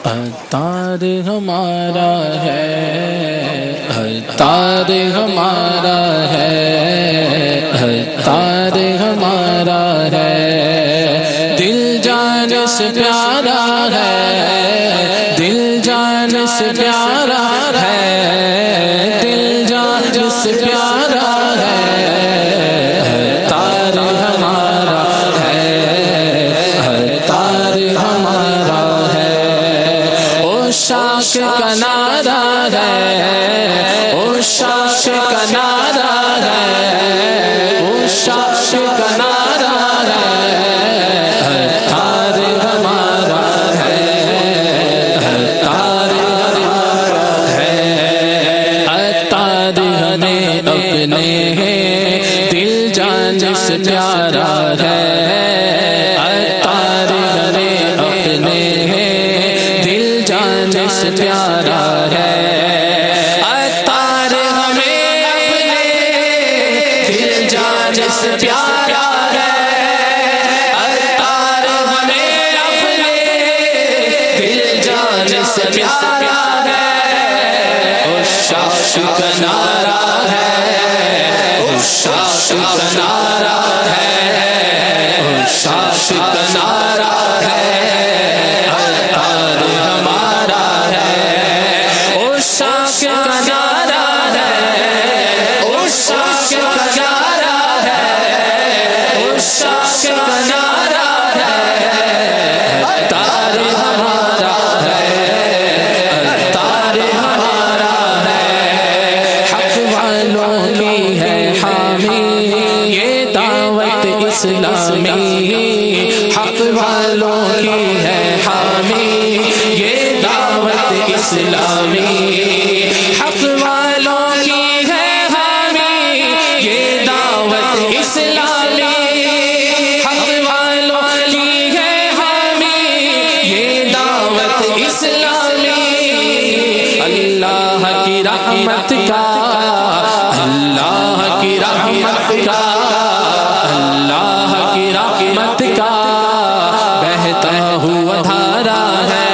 عطار ہمارا ہے، عطار ہمارا ہے، عطار ہمارا ہے، دل جان سے پیارا ہے، دل جان سے پیارا ہے، دل جان سے پیارا ہے، عطار ہمارا ہے، عطار ہمارا ہے، او شاخ کا نعرہ ہے، او شاخ کا نعرہ ہے، او شاخ کا نعرہ ہے، عطار ہمارا ہے، عطار ہمارا ہے، عطار ہمیں اپنے دل جان سے پیارا ہے، عطار ہمیں اپنے دل جان سے پیارا ہے، عطار ہمیں اپنے دل جان سے پیارا ہے، عطار ہمیں اپنے دل جان سے پیارا ہے، او شاخ کا نعرہ ہے، او شاخ کا نعرہ ہے، او شاخ کا نعرہ ہے، عطار ہمارا ہے، او شاخ کا نعرہ ہے، او شاخ کا نعرہ ہے، او شاخ کا نعرہ ہے، عطار ہمارا ہے، عطار ہمارا ہے، حق والوں کی ہے حامی یہ دعوت اسلامی، حق والوں کی ہے حامی یہ دعوت اسلامی، حق والوں کی ہے حامی یہ دعوت اسلامی، حق والوں کی ہے حامی یہ دعوت اسلامی، اللہ کی رحمت کا، اللہ کی رحمت کا، اللہ کی رحمت کا بہتا ہوا دھارا ہے،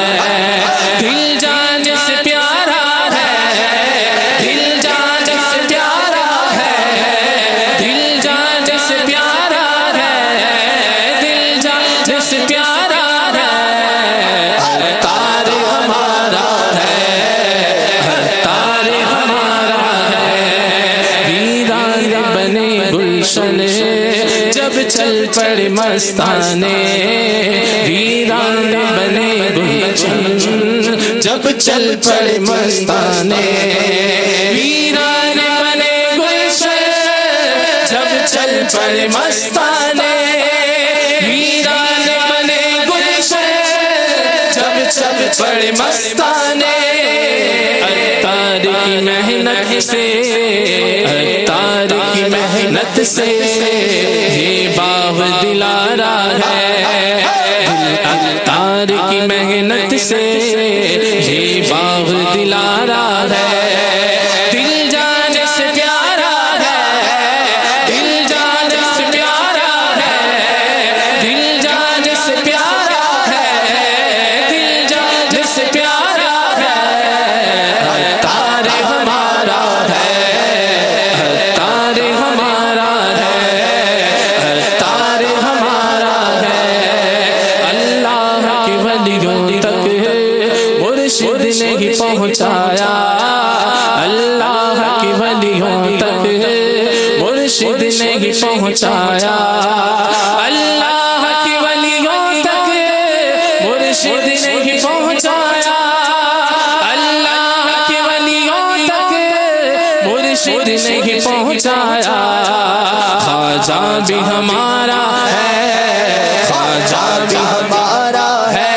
دل جان سے پیارا ہے، دل جان سے پیارا ہے، دل جان سے پیارا ہے، دل جان سے پیارا ہے، عطار ہمارا ہے، عطار ہمارا ہے، ویران بنے گلشن جب چل پڑے مستانے، ویران بنے گلشن جب چل پڑے مستانے، ویران بنے گلشن جب چل پڑے مستانے، ویران بنے گلشن جب چل پڑے مستانے، عطار کی محنت سے، عطار کی محنت سے یہ باغ دلارا ہے، عطار کی محنت سے یہ باغ دلارا ہے، دل جان سے پیارا ہے، دل جان سے پیارا ہے، دل جان سے پیارا ہے، دل جان سے پیارا ہے، عطار ہمارا ہے، عطار ہمارا ہے، عطار ہمارا ہے، اللہ کے ولیوں تک مرشد نے ہی پہنچایا، اللہ کے ولیوں تک مرشد نے ہی پہنچایا، اللہ کے ولیوں تک مرشد نے ہی پہنچایا، اللہ کے ولیوں تک مرشد نے ہی پہنچایا، خواجہ بھی ہمارا ہے، خواجہ بھی ہمارا ہے،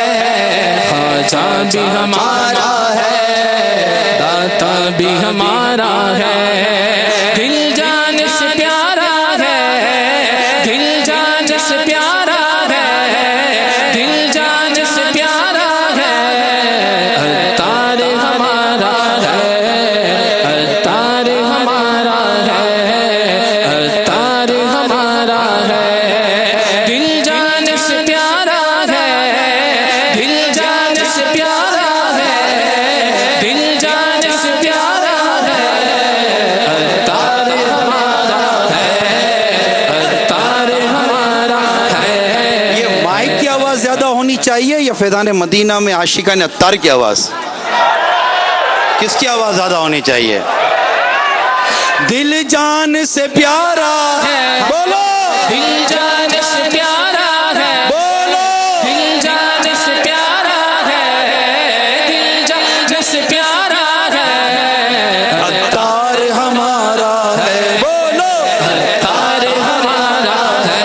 خواجہ بھی ہمارا ہے، داتا بھی ہمارا ہے، دل جان سے پیارا ہے، دل جان سے پیارا ہے، دل جان سے پیارا ہے، عطار ہمارا ہے، عطار ہمارا ہے، عطار ہمارا ہے، دل جان سے پیارا ہے، دل جان سے پیارا گھڑی چاہیے یا فیضان مدینہ میں عاشقان عطار کی آواز؟ کس کی آواز زیادہ ہونی چاہیے؟ دل جان سے پیارا ہے، بولو دل جان سے پیارا ہے، بولو دل جان سے پیارا ہے، دل جان سے پیارا ہے، عطار ہمارا ہے، بولو عطار ہمارا ہے،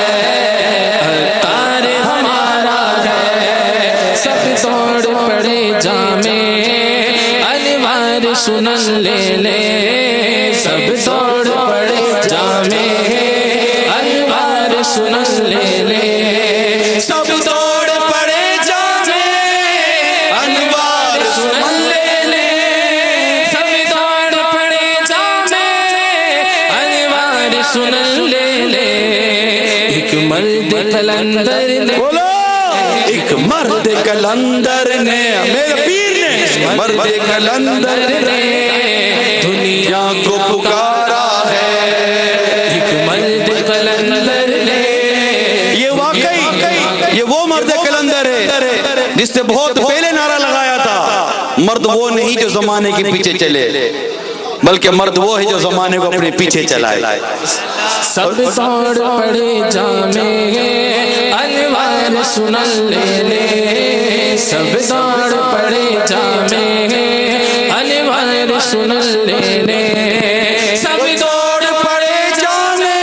عطار ہمارا ہے، سب توڑ پڑے جامے انوار سنن لے لے، سب توڑ پڑے جامے انوار سنن لے لے، سب توڑ پڑے جامے انوار سنن لے لے، سب توڑ پڑے جامے انوار سنن لے لے، ایک مرد قلندر نے، بولو ایک مرد قلندر نے، میرے پیر نے، مرد قلندر نے دنیا کو پکارا ہے، ایک مرد قلندر نے، یہ واقعی یہ وہ مرد قلندر ہے جس نے بہت پہلے نعرہ لگایا تھا، مرد وہ نہیں جو زمانے کے پیچھے چلے، بلکہ مرد وہ ہے جو زمانے کو اپنے پیچھے چلائے۔ سب توڑ پڑے جامے انوار سنن لے لے، سب توڑ پڑے جامے انوار سنن لے لے، سب توڑ پڑے جامے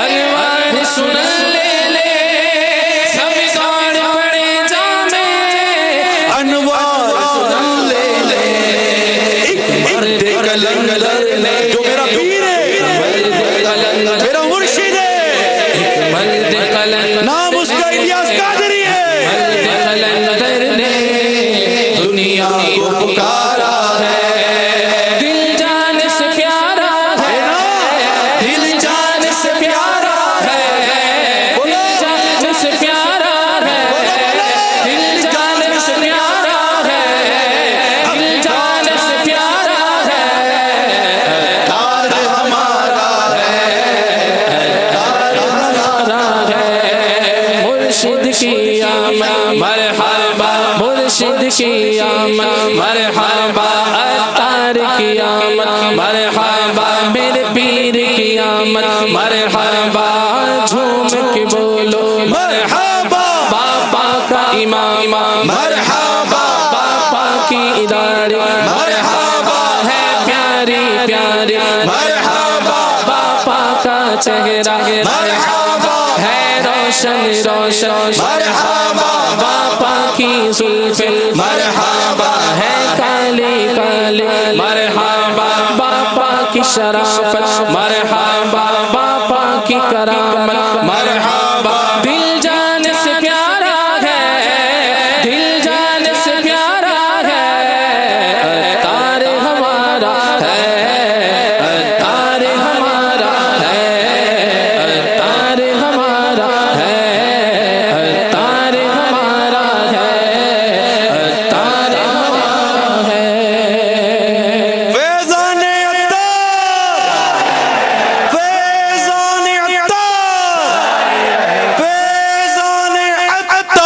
انوار سنن لے لے، سب توڑ پڑے جامے انوار سنن لے لے، ایک مرد قلندر نے، جو میرا پیر ہے، میرا مرشد ہے، مرد قلندر، نام اس کا الیاس قادری ہے، مرد قلندر نے دنیا کو پکارا ہے، دل جان سے پیارا ہے، دل جان سے پیارا ہے، دل جان سے پیارا ہے، دل جان سے پیارا ہے، دل جان سے پیارا ہے، عطار ہمارا مرشد کی آمد مرحبا، مرشد کی آمد مرحبا، عطار کی آمد مرحبا، میرے پیر کی آمد مرحبا، جھوم کے بولو مرحبا، باپا کا امام مرحبا، باپا کی داڑھی مرحبا، ہے پیاری پیاری مرحبا، باپا کا چہرہ مرحبا، ہے روشن روشن مرحبا، باپا کی زلفیں مرحبا، ہے کالی کالی مرحبا، باپا کی شرافت مرحبا، باپا کی کرامت مرحبا، دل جان سے پیارا ہے، دل جان سے پیارا ہے، عطار ہمارا ہے، عطار ہمارا ہے، عطار ہمارا ہے، عطار ہمارا ہے، عطار ہمارا ہے۔ فیضان عطار، فیضان عطار، فیضان عطار۔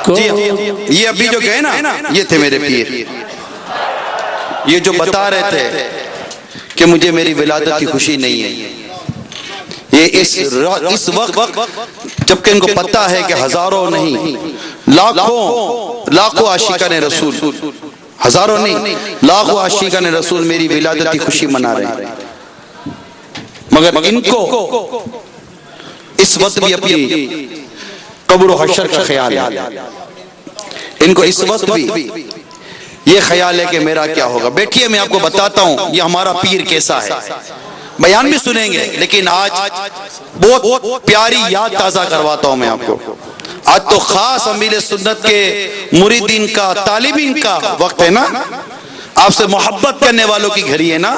جی یہ ابھی جو گئے نا، یہ تھے میرے پیر، یہ جو بتا رہے تھے کہ مجھے میری ولادت کی خوشی نہیں ہے، یہ اس وقت جبکہ ان کو پتہ ہے کہ ہزاروں نہیں لاکھوں عاشقان رسول، ہزاروں نہیں لاکھوں عاشقان رسول میری ولادت کی خوشی منا رہے ہیں، مگر ان کو اس وقت بھی اپنی قبر و حشر کا خیال ہے، ان کو اس وقت بھی یہ خیال ہے کہ میرا کیا ہوگا۔ بیٹھیے میں آپ کو بتاتا ہوں یہ ہمارا پیر کیسا ہے، بیان بھی سنیں گے لیکن آج بہت پیاری یاد تازہ کرواتا ہوں میں آپ کو۔ آج تو خاص امیل سنت کے مریدین کا، طالبین کا وقت ہے نا، آپ سے محبت کرنے والوں کی گھڑی ہے نا،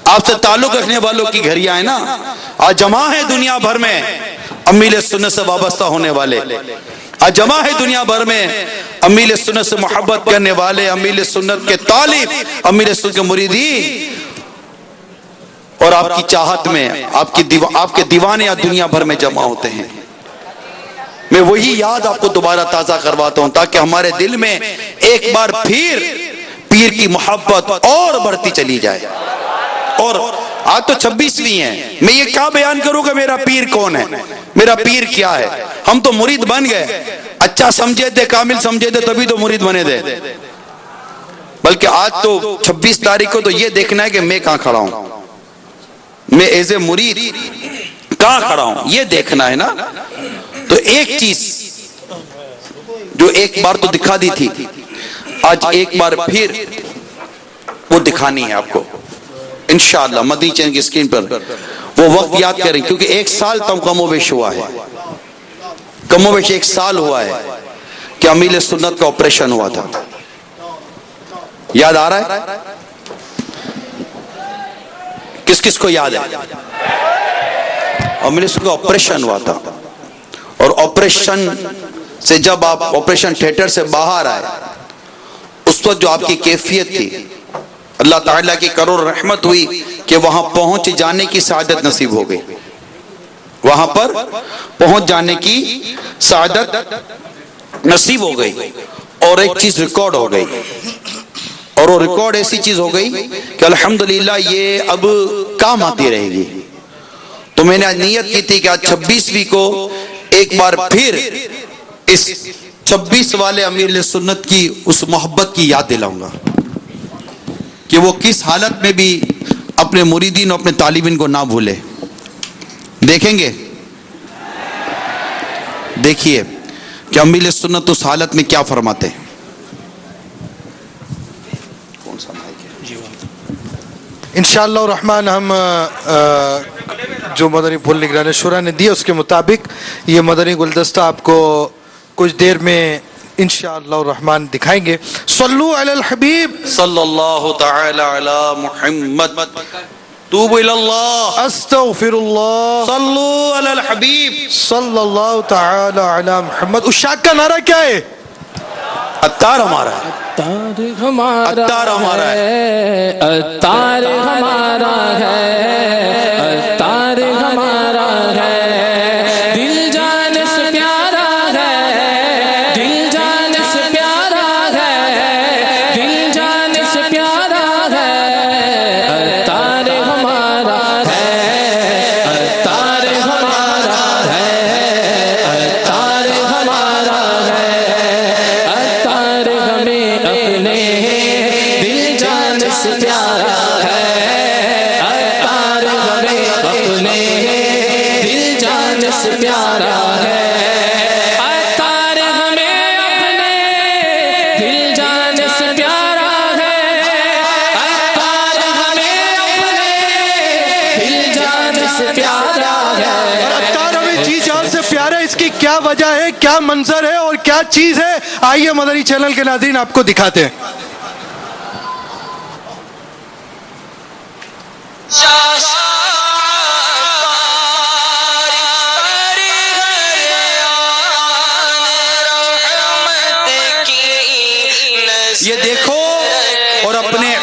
آپ سے تعلق رکھنے والوں کی گھڑیاں ہیں نا، آج جمع ہے دنیا بھر میں امیل سنت سے وابستہ ہونے والے، آج جمع ہے دنیا بھر میں امیل سنت سے محبت کرنے والے، امیل سنت کے طالب، امیل سنت کے مریدین، اور آپ کی چاہت میں آپ کے دیوانے دنیا بھر میں جمع ہوتے ہیں۔ میں وہی یاد آپ کو دوبارہ تازہ کرواتا ہوں تاکہ ہمارے دل میں ایک بار پھر پیر کی محبت اور بڑھتی چلی جائے. اور آج تو 26ویں ہے، میں یہ کیا بیان کروں کہ میرا پیر کون ہے، میرا پیر کیا ہے. ہم تو مرید بن گئے، اچھا سمجھے تھے، کامل سمجھے تھے، تبھی تو مرید بنے تھے. بلکہ آج تو 26 تاریخ کو تو یہ دیکھنا ہے کہ میں کہاں کھڑا ہوں، میں ایز اے مرید کہاں کھڑا ہوں، یہ دیکھنا ہے نا. تو ایک چیز جو ایک بار تو دکھا دی تھی، آج ایک بار پھر وہ دکھانی ہے آپ کو انشاءاللہ. مدنی چینل کی اسکرین پر وہ وقت یاد کریں، کیونکہ ایک سال تم کم و بیش ہوا ہے، کم و بیش ایک سال ہوا ہے کہ امیر سنت کا آپریشن ہوا تھا. یاد آ رہا ہے؟ کس کس کو یاد ہے؟ امیر سنت کا آپریشن ہوا تھا، اور آپریشن سے جب آپ آپریشن تھیٹر سے باہر آئے، اس وقت جو آپ کی کیفیت تھی، اللہ تعالیٰ کی کروڑ رحمت ہوئی کہ وہاں پہنچ جانے کی سعادت نصیب ہو گئی، وہاں پر پہنچ جانے کی سعادت نصیب ہو گئی. اور ایک چیز ریکارڈ ہو گئی، اور وہ ریکارڈ ایسی چیز ہو گئی کہ الحمدللہ یہ اب کام آتی رہے گی. تو میں نے آج نیت کی تھی کہ آج 26ویں کو ایک بار پھر اس 26 والے امیر سنت کی اس محبت کی یاد دلاؤں گا کہ وہ کس حالت میں بھی اپنے مریدین اور اپنے طالبین کو نہ بھولے. دیکھیں گے، دیکھیے کہ امیر سنت اس حالت میں کیا فرماتے ہیں. انشاءاللہ الرحمن ہم جو مدنی پھول نگران شورا نے دیا اس کے مطابق یہ مدنی گلدستہ آپ کو کچھ دیر میں انشاءاللہ الرحمن دکھائیں گے. صلو علی الحبیب صلی اللہ تعالی علی محمد. توبوا الی اللہ. استغفر اللہ. صلو علی الحبیب صلی اللہ تعالی علی محمد. اشاق کا نعرہ کیا ہے؟ اتار ہمارا ہے، اتار ہمارا اتار ہمارا ہے، اتار ہمارا ہے، اتار ہمارا ہے. دل جان سے پیارا ہے، دل جان سے پیارا ہے، دل جان سے پیارا ہے. اتار ہمارا ہے، اتار ہمارا ہے، اتار ہمارا ہے. اتار ہمیں اپنے دل جان سے پیارا ہے، اتار ہمیں اپنے دل جان سے پیارا ہے. اتار ہمیں اپنے دل جان سے پیارا ہے، اتار ہمیں اپنے دل جان سے پیارا ہے. اتار ہمیں جی جان سے پیارا ہے. اس کی کیا وجہ ہے، کیا منظر ہے اور کیا چیز ہے، آئیے مدنی چینل کے ناظرین آپ کو دکھاتے ہیں. یہ دیکھو اور اپنے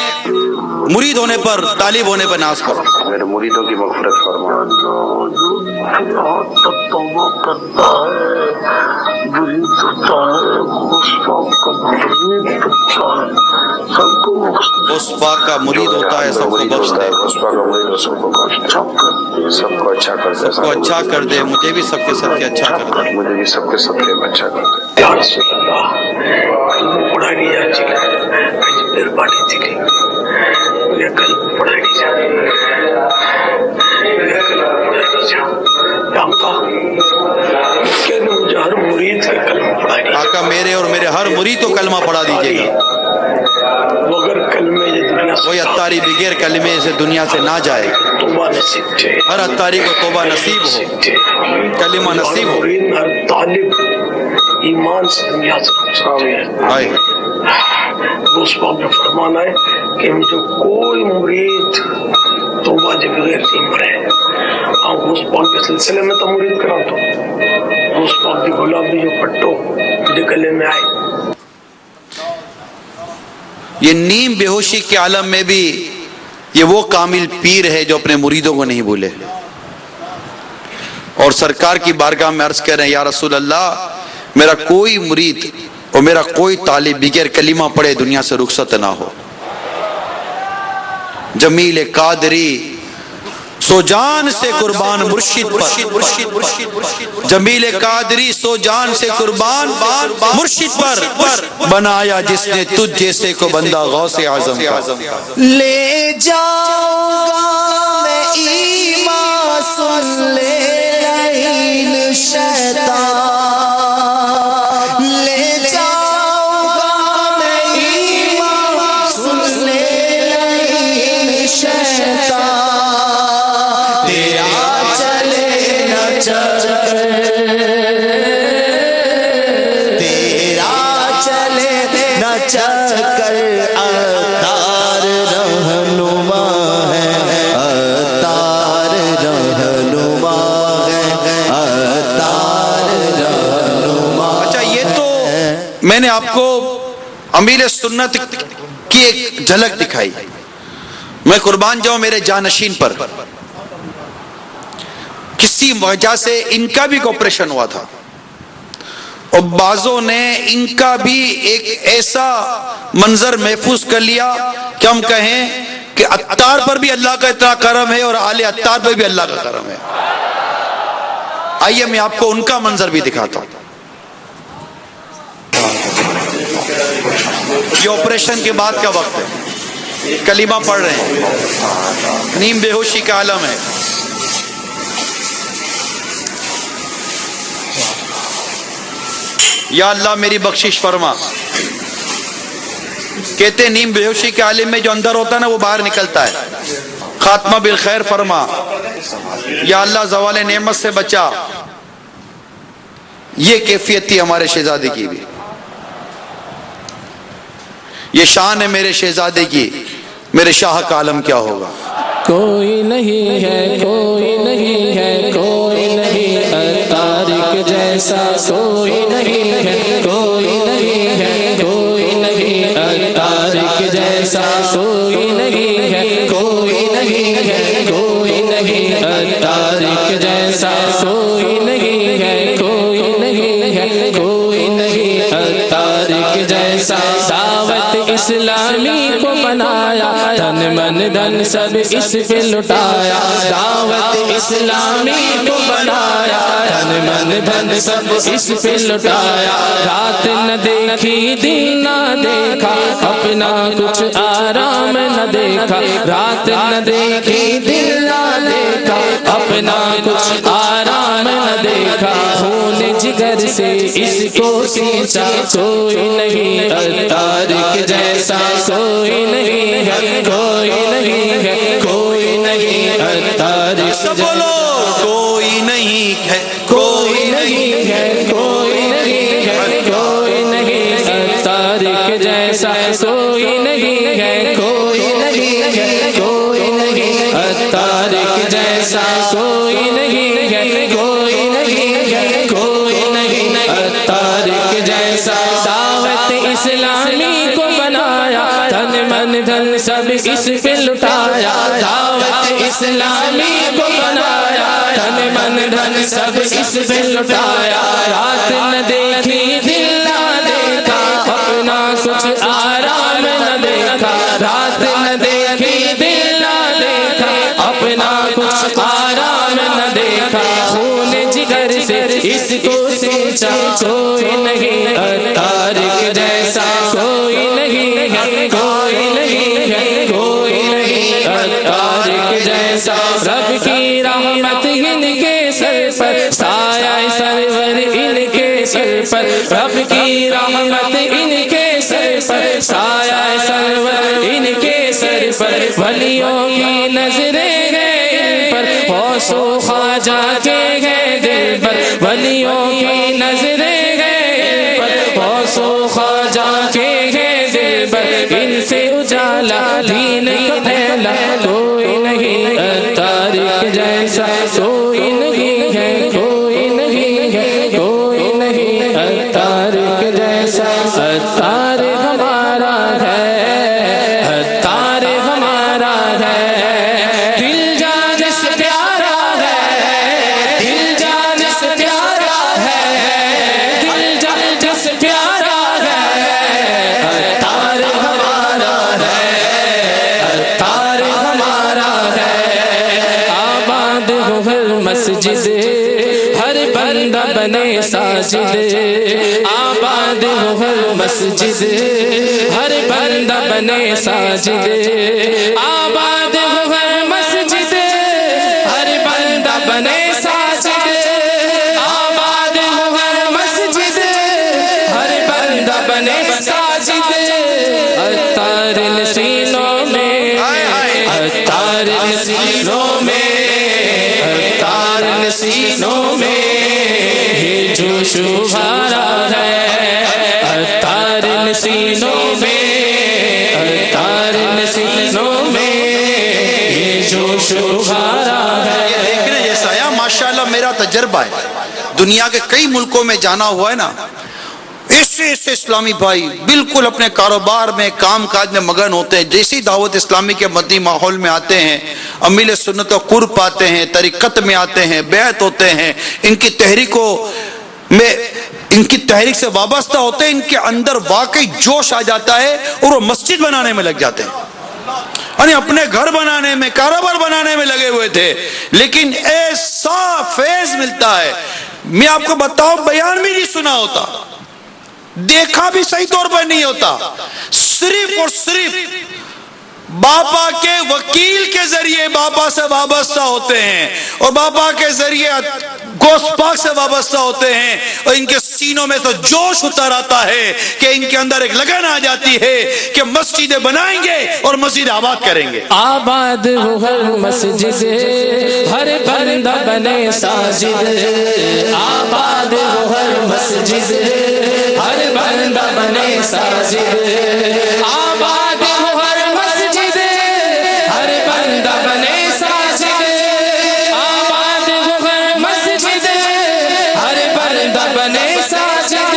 مرید ہونے پر، طالب ہونے پر ناز کرو. میرے مریدوں کی مغفرت فرما. توبہ کرتا ہے، مرید ہوتا ہے، مصطفیٰ کا مرید ہوتا ہے، سب کو مصطفیٰ کا مرید ہوتا ہے، سب کو بخشتا ہے. مصطفیٰ کا مرید سب کو بخشتا ہے، سب کو اچھا کر دے، سب کو اچھا کر دے. مجھے بھی سب کے سب کے اچھا کر دے. مجھے بھی سب کے سب کے اچھا کر دے. یا رسول اللہ، پڑھا نہیں جا چکا، مہربانی چکی مجھے کل پڑھا نہیں جا، مجھے کل پڑھا نہیں جا. مجھے ہر مرید کا کلمہ پڑھا نہیں. آقا میرے اور میرے ہر مرید کو کلمہ پڑھا دیجیے گا. مگر کلمے یہ دنیا سے کوئی اتاری بغیر کلمے سے دنیا سے نہ جائے. توبہ نصیب تھے، ہر اتاری کو توبہ نصیب ہو، کلمہ نصیب ہو. مرید ہر طالب ایمان سے دنیا سے آئے. اس پاک میں فرمانا ہے کہ مجھے کوئی مرید توبہ کے بغیر نہیں مرے. اس پاک کے سلسلے میں تو مرید کرا تو اس پاک کی گلابی جو پٹو مجھے گلے میں آئے. یہ نیم بے ہوشی کے عالم میں بھی یہ وہ کامل پیر ہے جو اپنے مریدوں کو نہیں بھولے. اور سرکار کی بارگاہ میں عرض کر رہے ہیں یا رسول اللہ میرا کوئی مرید اور میرا کوئی طالب بغیر کلمہ پڑھے دنیا سے رخصت نہ ہو. جمیل قادری سو جان سے قربان مرشد پر، جمیل قادری سو جان سے قربان مرشد پر، بنایا جس نے تجھ جیسے کو بندہ غوث اعظم کا. لے جاؤں گا میں ایمان سن لے لعین شیطان، لے جاؤں گا میں ایمان سن لے لعین شیطان، تیرا چلے نہ چکر، تیرا چلے نہ چکر، اتار رہنما ہے، اتار رہنما ہے، اتار رہنما. اچھا یہ تو میں نے آپ کو امیر سنت کی ایک جھلک دکھائی. میں قربان جاؤں میرے جانشین پر، کسی وجہ سے ان کا بھی آپریشن ہوا تھا اور بعضوں نے ان کا بھی ایک ایسا منظر محفوظ کر لیا کہ ہم کہیں کہ عطار پر بھی اللہ کا اتنا کرم ہے اور آل عطار پر بھی اللہ کا کرم ہے. آئیے میں آپ کو ان کا منظر بھی دکھاتا ہوں. یہ آپریشن کے بعد کا وقت ہے، کلمہ پڑھ رہے ہیں، نیم بے ہوشی کا عالم ہے. یا اللہ میری بخشش فرما. کہتے نیم بے ہوشی کے عالم میں جو اندر ہوتا ہے نا وہ باہر نکلتا ہے. خاتمہ بالخیر فرما. یا اللہ زوال نعمت سے بچا. یہ کیفیت تھی ہمارے شہزادے کی بھی. یہ شان ہے میرے شہزادے کی. میرے شاہ کا عالم کیا ہوگا. کوئی نہیں ہے، کوئی نہیں ہے، کوئی نہیں طارق جیسا، کوئی نہیں ہے، کوئی نہیں ہے، کوئی نہیں طارق جیسا، کوئی نہیں ہے، کوئی نہیں ہے، کوئی نہیں طارق جیسا، کوئی نہیں ہے، کوئی نہیں ہے، کوئی نہیں طارق جیسا. دعوت اسلامی کو بنایا، تن من دھن سب اس پہ لٹایا. دعوت اسلامی کو بنایا، تن من دھن سب اس پہ لٹایا. رات نہ دیکھی دن نہ دیکھا، اپنا کچھ آرام نہ دیکھا. رات نہ دیکھی دن نہ دیکھا، اپنا کچھ آرام نہ دیکھا. خون جگر سے اس کو سینچا، کوئی نہیں طارق جیسا، کوئی نہیں ہے، کوئی نہیں ہے، کوئی نہیں طارق بولو کوئی نہیں ہے، کوئی نہیں ہے، کوئی نہیں ہے، کوئی نہیں طارق جیسا، کوئی نہیں ہے، کوئی نہیں ہے، کوئی نہیں طارق جیسا، کوئی نہیں ہے، کوئی نہیں ہے، کوئی نہیں طارق جیسا. دعوت اسلامی کو بنایا، تن من دھن سب اس پہ لٹایا. دعوت اسلامی کو بنایا، تن من دھن سب اس پہ لٹایا. رات نہ دیکھی دل نہ دیکھا، اپنا کچھ آرام نہ دیکھا. رات نہ دیکھی دل نہ دیکھا، اپنا کچھ آرام نہ دیکھا. خون جگر سے اس کو سینچا، کوئی نہیں طارق جیسا، کوئی نہیں ہے، کوئی نہیں ہے، کوئی نہیں طارق جیسا. رب کی رحمت ان کے سر پر، سایہ سرور ان کے سر پر. رب کی رحمت ان کے سر پر، سایہ سرور ان کے سر پر. ولیوں کی نظریں ہیں ان پر، غوث و خواجہ کے ہیں دل پر. ولیوں کی نظریں ہیں ان پر، غوث و خواجہ کے ہیں دل پر. ان سے اجالا دین کا پھیلا، کوئی نہیں طارق جیسا، کوئی نہیں ہے، کوئی نہیں ہے، کوئی نہیں طارق جیسا. ستار ہمارا ہے، تار ہمارا ہے، دل جان سے پیارا ہے، دل جان بنے ساجد آباد ہو ہر مسجد ہر بندہ بنے ساجد آباد ہو ہر مسجد ہر بندہ بنے ساجد آباد ہو ہر مسجد ہر بندہ بنے ساجد اتار سینوں میں اتار سینوں میں اتار سینوں میں یہ جوش بھرا ہے اتار سینوں میں اتار سینوں میں یہ جوش بھرا ہے. یہ دیکھنے جیسا ہے ماشاءاللہ. میرا تجربہ ہے دنیا کے کئی ملکوں میں جانا ہوا ہے نا, ایسے اسلامی بھائی بالکل اپنے کاروبار میں کام کاج میں مگن ہوتے ہیں. جیسی دعوت اسلامی کے مدنی ماحول میں آتے ہیں, امیل سنت و قرب پاتے ہیں, طریقت میں آتے ہیں, بیعت ہوتے ہیں, ان کی تحریک سے وابستہ ہوتے ہیں, ان کے اندر واقعی جوش آ جاتا ہے اور وہ مسجد بنانے میں لگ جاتے ہیں. یعنی اپنے گھر بنانے میں کاروبار بنانے میں لگے ہوئے تھے, لیکن ایسا فیض ملتا ہے. میں آپ کو بتاؤں, بیان بھی نہیں سنا ہوتا, دیکھا بھی صحیح طور پر نہیں ہوتا, صرف اور صرف بابا کے وکیل کے ذریعے بابا سے وابستہ ہوتے ہیں اور بابا کے ذریعے گوشت پاک سے وابستہ ہوتے ہیں, اور ان کے سینوں میں تو جوش اتر آتا ہے کہ ان کے اندر ایک لگن آ جاتی ہے کہ مسجدیں بنائیں گے اور مسجد آباد کریں گے. آباد ہو ہر مسجد ہر بندہ بنے ساجد آباد ہو ہر مسجد ہر بندہ بنے ساجد آباد ہو ہر مسجد ہر بندہ بنے ساجد آباد ہو ہر مسجد ہر بندہ بنے ساجد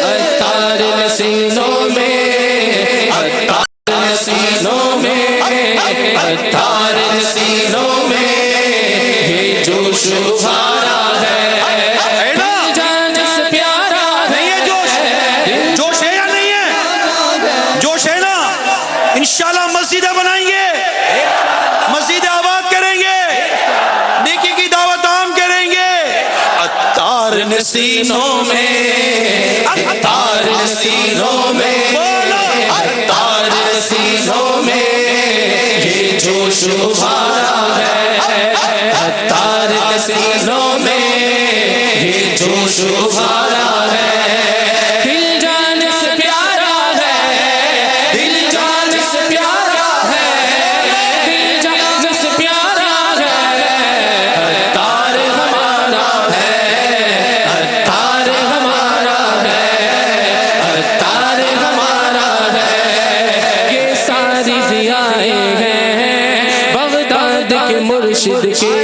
اتار سینوں میں اتار سینوں میں اتار سینوں میں یہ جوش بھرا ہے. جان سے پیارا نہیں ہے جوش, جوش ہے یا نہیں ہے؟ جوش ہے نا. انشاءاللہ مسجدیں بنائیں گے, مسجدیں آباد کریں گے, نیکی کی دعوت عام کریں گے. اتار سینوں میں اتار سینوں میں اتار سینوں میں یہ جوش بھرا ہے اتار سینوں میں یہ جوش بھرا ہے. دل جان سے پیارا ہے, دل جان سے پیارا ہے, دل جان سے پیارا ہے اتار ہمارا ہے اتار ہمارا ہے اتار ہمارا ہے. یہ ساری ضیائیں ہیں بغداد کے مرشد کی,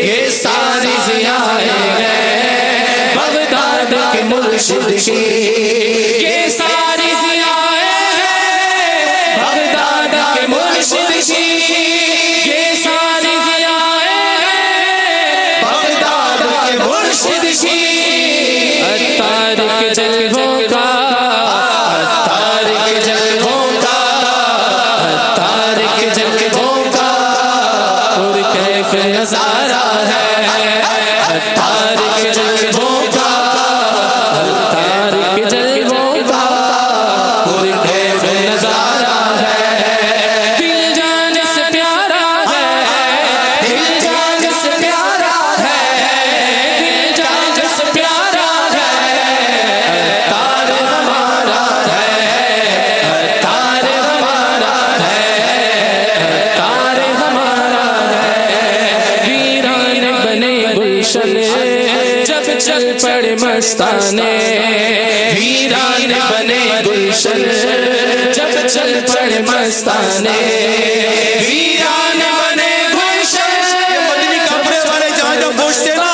یہ ساری ضیائیں ہیں بغداد کے مرشد کی, یہ ساری ضیائیں ہیں بغداد کے مرشد کی, یہ ساری ضیائیں ہیں بغداد کے مرشد کی. اتار کے جلووں کا اتار کے جلووں کا اتار کے جلووں کا اور کیف نظارہ ہے اتار کے جلووں کا اتار کے جلووں کا اور کیف نظارہ ہے. دل جان سے پیارا ہے, دل جان سے پیارا ہے, دل جان سے پیارا ہے اتار ہمارا ہے اتار ہمارا ہے اتار ہمارا ہے. ویران بنے گلشن جب چل پڑے مستانے, ویران بنے گلشن جب چل پڑے مستانے, ویران بنے گلشن. مدنی کانفرنس والے جہاں جب پہنچتے نا,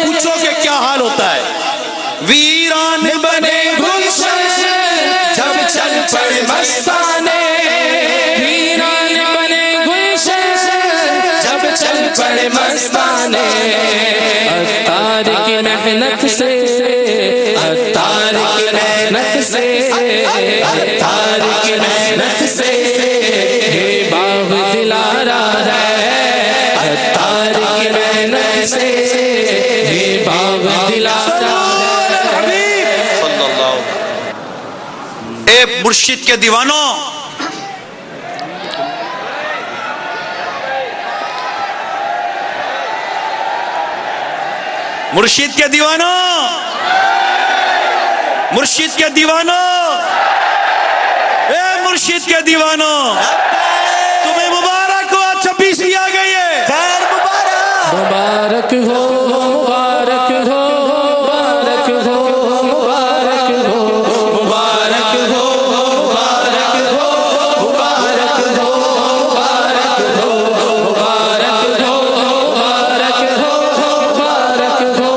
پوچھو کہ کیا حال ہوتا ہے. ویران بنے گلشن جب چل پڑے مستانے, ویران بنے گلشن جب چل پڑے مستانے. اتار کی محنت سے اتار کی محنت سے اتار کی محنت سے یہ باغ دلارا ہے اتار کی محنت سے یہ باغ اے مرشد کے دیوانوں، مرشد کے دیوانوں، مرشد کے دیوانوں، اے مرشد کے دیوانوں، تمہیں مبارک ہو، 26ویں آ گئی ہے، خیر مبارک، مبارک ہو، مبارک ہو، مبارک ہو، مبارک ہو، مبارک ہو، مبارک ہو، مبارک ہو، مبارک ہو، مبارک ہو، مبارک ہو، مبارک ہو،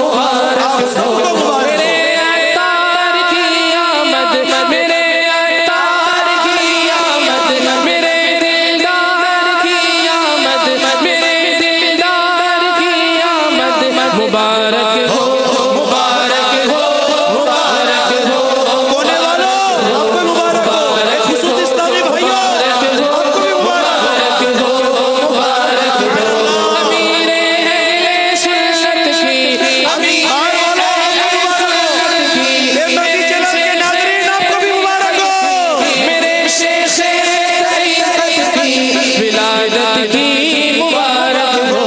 مبارک ہو، میرے عطار کی آمد، میرے عطار کی آمد، میرے دلدار کی آمد، میرے دلدار کی آمد، مبارک ہو، مبارک ہو، مبارک ہو، کونے والوں آپ کو مبارک ہو، اے خصوص اسلامی بھائیوں آپ کو بھی مبارک ہو، امیر اہل سنت کی، امیر اہل سنت کی، اے مدنی چینل کے ناظرین آپ کو بھی مبارک ہو، میرے شیخ طریقت کی ولادت کی مبارک ہو،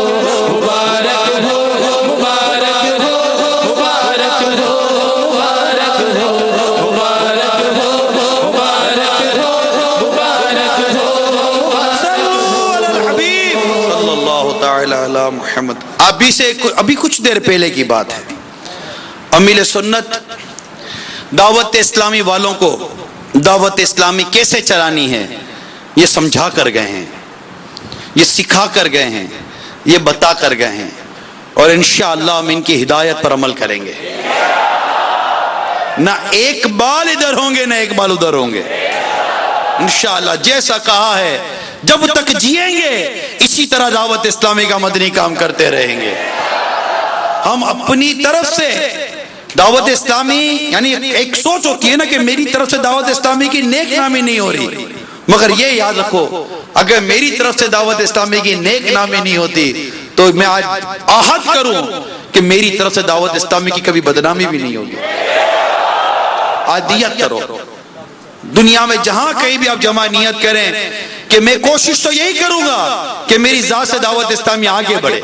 مبارک ہو، مبارک ہو، مبارک ہو، مبارک ہو، مبارک ہو، مبارک ہو، مبارک ہو، صلو علی الحبیب صلی اللہ تعالی علی محمد۔ ابھی کچھ دیر پہلے کی بات ہے، امیل سنت دعوت اسلامی والوں کو دعوت اسلامی کیسے چلانی ہے یہ سمجھا کر گئے ہیں، یہ سکھا کر گئے ہیں، یہ بتا کر گئے ہیں، اور انشاءاللہ ہم ان کی ہدایت پر عمل کریں گے، نہ ایک بال ادھر ہوں گے نہ ایک بال ادھر ہوں گے، انشاءاللہ جیسا کہا ہے جب تک جیئیں گے اسی طرح دعوت اسلامی کا مدنی کام کرتے رہیں گے۔ ہم اپنی طرف سے دعوت اسلامی، یعنی ایک سوچ ہوتی ہے نا کہ میری طرف سے دعوت اسلامی کی نیک نامی نہیں ہو رہی، مگر یہ یاد رکھو اگر میری طرف سے دعوت اسلامی کی نیک نامی نہیں ہوتی تو میں آج عہد کروں کہ میری طرف سے دعوت اسلامی کی کبھی بدنامی بھی نہیں ہوگی۔ آج نیت کرو، دنیا میں جہاں کہیں بھی آپ جمع نیت کریں کہ میں کوشش تو یہی کروں گا کہ میری ذات سے دعوت اسلامی آگے بڑھے،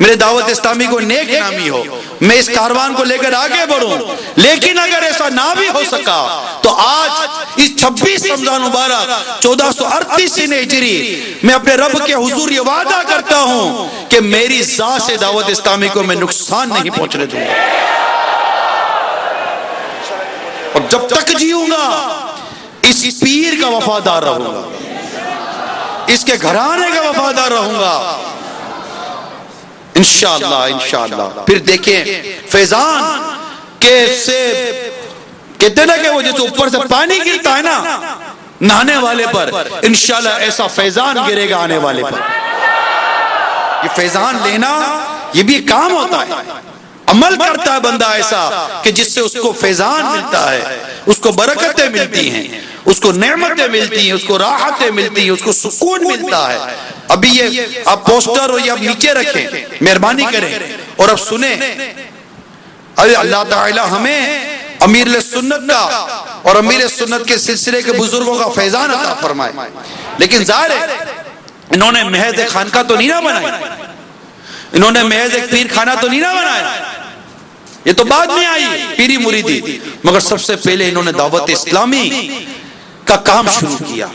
میرے دعوت اسلامی کو نیک نامی ہو، میں اس کاروان کو لے کر آگے بڑھوں، لیکن اگر ایسا نہ بھی ہو سکا تو آج اس 26 رمضان مبارک 1438 ہجری میں اپنے رب کے حضور یہ وعدہ کرتا ہوں کہ میری ذات سے دعوت اسلامی کو میں نقصان نہیں پہنچنے دوں گا، اور جب تک جیوں گا اس پیر کا وفادار رہوں گا، اس کے گھرانے کا وفادار رہوں گا، انشاءاللہ انشاءاللہ۔ پھر دیکھیں فیضان کیسے کہتے نا کہ وہ جیسے اوپر سے پانی گرتا ہے نا نہانے والے پر، انشاءاللہ ایسا فیضان گرے گا آنے والے پر۔ یہ فیضان لینا یہ بھی ایک کام ہوتا ہے، عمل کرتا ہے بندہ ایسا کہ جس سے اس کو فیضان ملتا ہے، اس کو برکتیں ملتی ہیں، اس کو نعمتیں ملتی ہیں، اس کو راحتیں ملتی ہیں، اس کو سکون ملتا ہے۔ ابھی یہ آپ پوسٹر اور یہ آپ نیچے رکھیں، مہربانی کریں اور اب سنیں، اللہ تعالی ہمیں امیر سنت کا اور امیر سنت کے سلسلے کے بزرگوں کا فیضان عطا فرمائے۔ لیکن ظاہر ہے انہوں نے محض ایک خانقاہ تو نہیں نہ بنائی، انہوں نے محض ایک پیر خانہ تو نہیں نہ بنایا، یہ تو بعد میں آئی پیری مریدی، مگر سب سے پہلے انہوں نے دعوت اسلامی کا کام شروع کیا،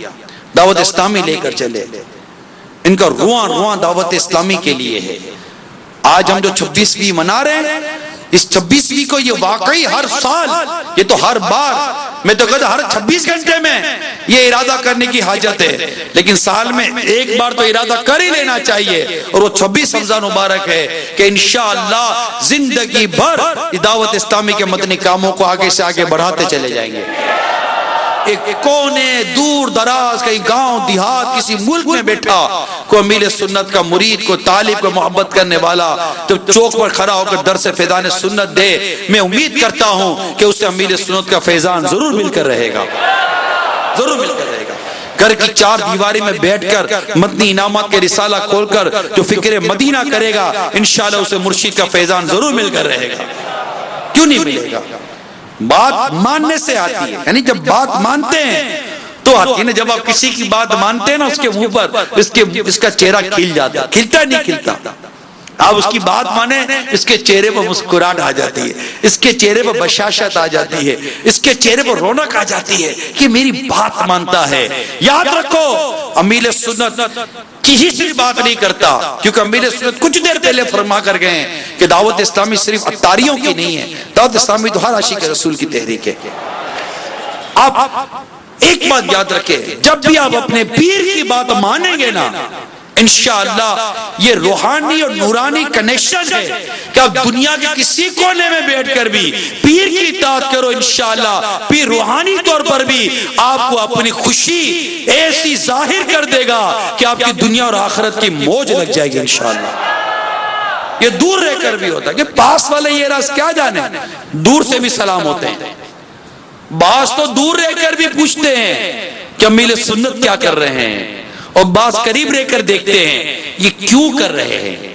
دعوت اسلامی لے کر چلے، ان کا رواں رواں دعوت اسلامی کے لیے ہے۔ آج ہم جو 26ویں منا رہے ہیں، اس 26ویں کو یہ واقعی ہر سال، یہ تو ہر بار، میں تو کہتا ہر 26 گھنٹے میں یہ ارادہ کرنے کی حاجت ہے، لیکن سال میں ایک بار تو ارادہ کر ہی لینا چاہیے، اور وہ 26 رمضان مبارک ہے کہ انشاءاللہ زندگی بھر دعوت اسلامی کے مدنی کاموں کو آگے سے آگے بڑھاتے چلے جائیں گے۔ ایک کونے دور دراز کہیں گاؤں دیہات کسی ملک میں بیٹھا کوئی امیر سنت کا مرید کو طالب کو محبت کرنے والا جب چوک پر کھڑا ہو کر درس فیضان سنت دے، میں امید کرتا ہوں کہ اسے امیر سنت کا فیضان ضرور مل کر رہے گا، ضرور مل کر رہے گا۔ گھر کی چار دیواری میں بیٹھ کر مدنی انعامات کے رسالہ کھول کر جو فکر مدینہ کرے گا، انشاءاللہ اسے مرشد کا فیضان ضرور مل کر رہے گا، کیوں نہیں ملے گا؟ بات ماننے سے آتی ہے، یعنی جب بات مانتے ہیں تو آتی ہے نا. جب آپ کسی کی بات مانتے ہیں نا اس کے منہ پر اس کا چہرہ کھل جاتا ہے. کھلتا نہیں کھلتا؟ آپ اس کی بات مانیں، اس کے چہرے پر مسکراہٹ آ جاتی ہے، اس کے چہرے پر بشاشت آ جاتی ہے، اس کے چہرے پر رونق آ جاتی ہے کہ میری بات مانتا ہے. یاد رکھو امیر سنت کسی سے بات نہیں کرتا، کیونکہ امیر سنت کچھ دیر پہلے فرما کر گئے ہیں کہ دعوت اسلامی صرف اتاریوں کی نہیں ہے، دعوت اسلامی تو ہر عاشق رسول کی تحریک ہے. آپ ایک بات یاد رکھیں، جب بھی آپ اپنے پیر کی بات مانیں گے نا، انشاءاللہ یہ روحانی اور نورانی کنیکشن ہے کہ آپ دنیا کے کسی کونے میں بیٹھ کر بھی پیر کی اطاعت کرو، انشاءاللہ پیر روحانی طور پر بھی آپ کو اپنی خوشی ایسی ظاہر کر دے گا کہ آپ کی دنیا اور آخرت کی موج لگ جائے گی انشاءاللہ. یہ دور رہ کر بھی ہوتا ہے کہ پاس والے یہ راز کیا جانے، دور سے بھی سلام ہوتے ہیں. بعض تو دور رہ کر بھی پوچھتے ہیں کہ امیر سنت کیا کر رہے ہیں، اور بعض قریب رہ کر دیکھتے ہیں یہ کیوں کر رہے ہیں.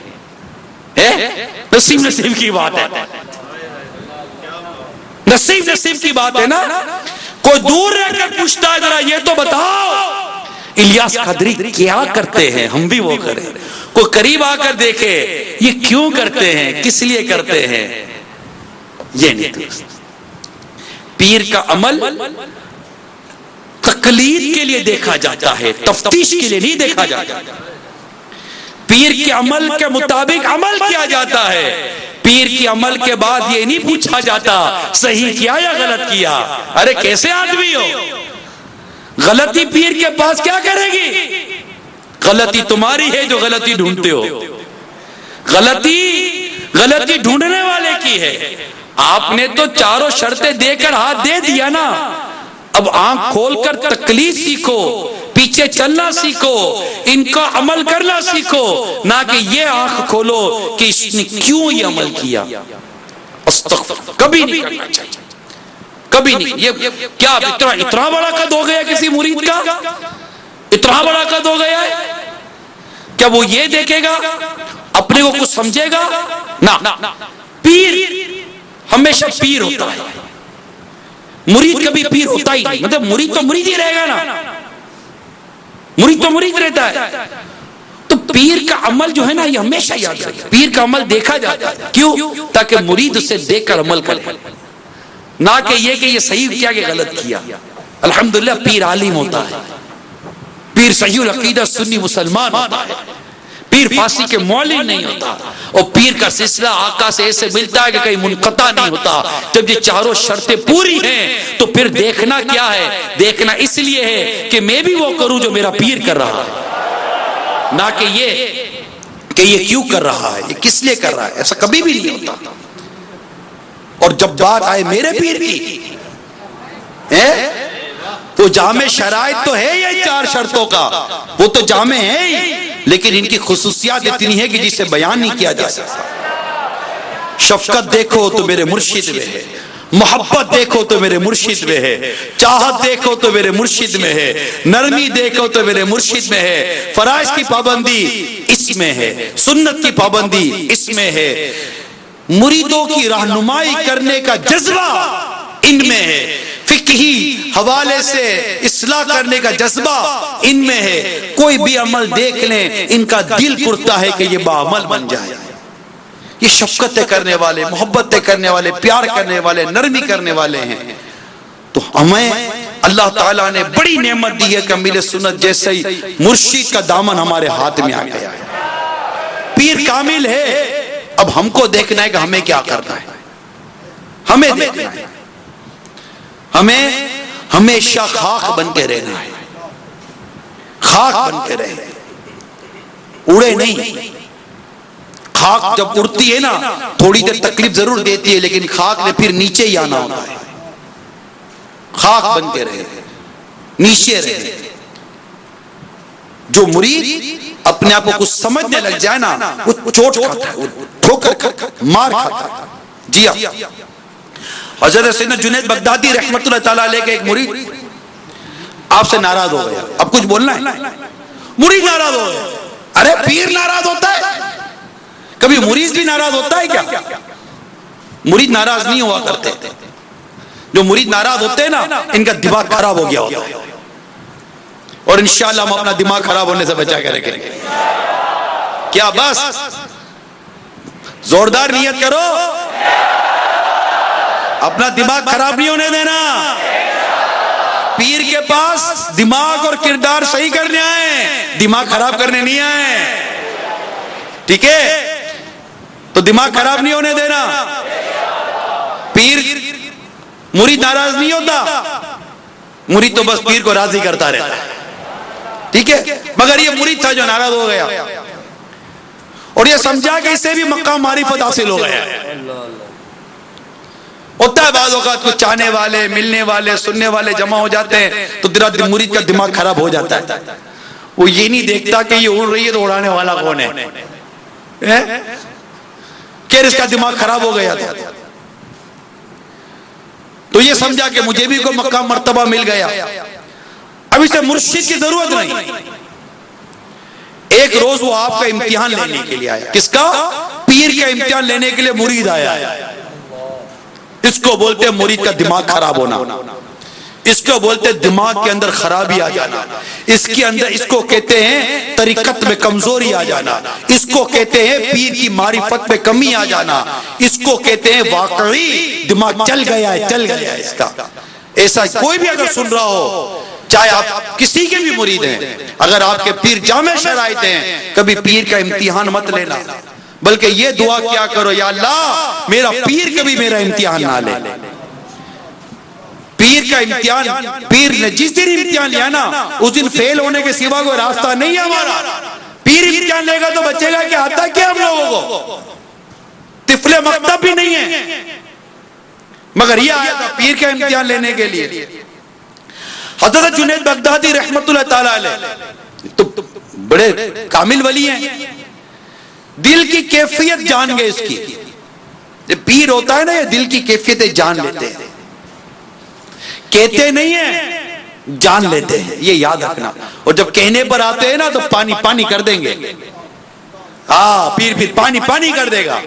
نصیب کی بات ہے، نصیب کی بات ہے نا. کوئی دور رہ کر پوچھتا ہے ذرا یہ تو بتاؤ الیاس قادری کیا کرتے ہیں، ہم بھی وہ کریں. کوئی قریب آ کر دیکھے یہ کیوں کرتے ہیں، کس لیے کرتے ہیں. یہ نہیں درست. پیر کا عمل تقلید کے لیے دیکھا جاتا ہے، تفتیش کے لیے نہیں دیکھا جاتا. پیر کے عمل کے مطابق عمل کیا جاتا ہے. پیر کی عمل کے بعد یہ نہیں پوچھا جاتا صحیح کیا یا غلط کیا. ارے کیسے آدمی ہو، غلطی پیر کے پاس کیا کرے گی. غلطی تمہاری ہے جو غلطی ڈھونڈتے ہو، غلطی ڈھونڈنے والے کی ہے. آپ نے تو چاروں شرطیں دے کر ہاتھ دے دیا نا. اب آنکھ کھول کر تقلید سیکھو، پیچھے چلنا سیکھو، ان کا عمل کرنا سیکھو، نہ کہ یہ آنکھ کھولو کہ اس نے کیوں یہ عمل کیا. استغفر، کبھی نہیں کرنا چاہیے، کبھی نہیں. یہ کیا اتنا بڑا قد ہو گیا کسی مرید کا، اتنا بڑا قد ہو گیا ہے کیا وہ یہ دیکھے گا اپنے کو کچھ سمجھے گا. نہ، پیر ہمیشہ پیر ہوتا ہے، مرید کبھی پیر ہوتا ہی نہیں. مطلب مرید تو مرید ہی رہے گا نا، مرید تو مرید رہتا ہے. تو پیر کا عمل جو ہے نا یہ ہمیشہ یاد رکھے، پیر کا عمل دیکھا جاتا ہے. کیوں؟ تاکہ مرید اسے دیکھ کر عمل کرے، نہ کہ یہ کہ یہ صحیح کیا کہ غلط کیا. الحمدللہ پیر عالم ہوتا ہے، پیر صحیح العقیدہ سنی مسلمان ہوتا ہے، پیر فارسی کے معلم نہیں ہوتا. اور پیر کا سلسلہ آقا سے ایسے ملتا ہے کہ کہیں منقطع نہیں ہوتا. جب یہ چاروں شرطیں پوری ہیں تو پھر دیکھنا کیا ہے، دیکھنا اس لیے ہے کہ میں بھی وہ کروں جو میرا پیر کر رہا ہے، نہ کہ یہ کیوں کر رہا ہے، یہ کس لیے کر رہا ہے. ایسا کبھی بھی نہیں ہوتا. اور جب بات آئے میرے پیر کی، تو جامع شرائط تو ہے یہ چار شرطوں کا، وہ تو جامع ہے ہی، لیکن ان کی خصوصیات اتنی ہے کہ جسے بیان نہیں کیا جا سکتا. شفقت دیکھو تو میرے مرشد میں ہے، محبت دیکھو تو میرے مرشد میں ہے، چاہت دیکھو تو میرے مرشد میں ہے، نرمی دیکھو تو میرے مرشد میں ہے، فرائض کی پابندی اس میں ہے، سنت کی پابندی اس میں ہے، مریدوں کی رہنمائی کرنے کا جذبہ ان میں ہے، فقہی حوالے سے اصلاح کرنے کا جذبہ ان میں ہے. کوئی بھی عمل دیکھ لیں ان کا دل کرتا ہے کہ یہ باعمل بن جائے. یہ شفقتیں کرنے والے، محبتیں کرنے والے، پیار کرنے والے، نرمی کرنے والے ہیں. تو ہمیں اللہ تعالیٰ نے بڑی نعمت دی ہے کہ امیر سنت جیسے ہی مرشد کا دامن ہمارے ہاتھ میں آ گیا ہے. پیر کامل ہے، اب ہم کو دیکھنا ہے کہ ہمیں کیا کرنا ہے. ہمیں دیکھنا ہے، ہمیں ہمیشہ خاک بن کے رہنا ہے، خاک بن کے رہے، اڑے نہیں. خاک جب اڑتی ہے نا تھوڑی دیر تکلیف ضرور دیتی ہے، لیکن خاک نے پھر نیچے ہی آنا ہوتا ہے. خاک بن کے رہے، نیچے رہے. جو مرید اپنے آپ کو کچھ سمجھنے لگ جائے نا وہ چوٹ کھاتا ہے، وہ ٹھوکر کھاتا ہے، مار کھاتا ہے. جی ہاں، حضرت سیدنا جنید بغدادی رحمت اللہ تعالیٰ علیہ کے ایک مرید آپ سے ناراض ہو گیا. اب کچھ بولنا ہے، مرید ناراض ہو گیا. ارے پیر ناراض ہوتا ہے، کبھی مرید بھی ناراض ہوتا ہے کیا؟ مرید ناراض نہیں ہوا کرتے. جو مرید ناراض ہوتے ہیں نا ان کا دماغ خراب ہو گیا ہوتا ہے، اور انشاءاللہ ہم اپنا دماغ خراب ہونے سے بچا کے رکھیں گے. کیا بس زوردار نیت کرو، اپنا دماغ خراب نہیں ہونے دینا. پیر کے پاس دماغ اور کردار صحیح کرنے آئے، دماغ خراب کرنے نہیں آئے. ٹھیک ہے، تو دماغ خراب نہیں ہونے دینا. پیر مرید ناراض نہیں ہوتا، مرید تو بس پیر کو راضی کرتا رہتا ہے. ٹھیک ہے، مگر یہ مرید تھا جو ناراض ہو گیا اور یہ سمجھا کہ اس سے بھی مقام معرفت حاصل ہو گیا. ہوتا ہے بعض اوقات کچھ چاہنے والے، ملنے والے، سننے والے جمع ہو جاتے ہیں تو مرید کا دماغ خراب ہو جاتا ہے. وہ یہ نہیں دیکھتا کہ یہ اڑ رہی ہے تو اڑانے والا کون ہے، کہ اس کا دماغ خراب ہو گیا تھا. تو یہ سمجھا کہ مجھے بھی کوئی مقام مرتبہ مل گیا. اب اسے مرشد کی ضرورت نہیں. ایک روز وہ آپ کا امتحان لینے کے لیے آیا. کس کا؟ پیر کا امتحان لینے کے لیے مرید آیا. اس کو بولتے ہیں مرید کا دماغ خراب ہونا، اس کو بولتے ہیں دماغ کے اندر خرابی آ جانا، اس کو کہتے ہیں طریقت میں کمزوری آ جانا، اس کو کہتے ہیں پیر کی معرفت میں کمی آ جانا، اس کو کہتے ہیں واقعی دماغ چل گیا ہے اس کا. ایسا کوئی بھی اگر سن رہا ہو، چاہے آپ کسی کے بھی مرید ہیں، اگر آپ کے پیر جامع شرائط ہیں، کبھی پیر کا امتحان مت لینا، بلکہ یہ دعا کیا کرو، یا اللہ میرا پیر کبھی میرا امتحان نہ لے. پیر کا امتحان، پیر نے جس دن امتحان لیا نا اس دن فیل ہونے کے سوا کوئی راستہ نہیں ہے ہمارا. پیر امتحان لے گا تو بچے گا کہ آتا کیا ہم لوگوں کو، طفل مکتب بھی نہیں ہے. مگر یہ آیا تھا پیر کا امتحان لینے کے لیے. حضرت جنید بغدادی رحمت اللہ تعالی علیہ تو بڑے کامل ولی ہیں، دل کی کیفیت جان گئے اس کی. پیر ہوتا ہے نا یہ دل کی کیفیتیں جان لیتے ہیں، کہتے نہیں ہیں جان لیتے ہیں، یہ یاد رکھنا. اور جب کہنے پر آتے ہیں نا تو پانی پانی کر دیں گے. پیر پانی پانی کر دے گا.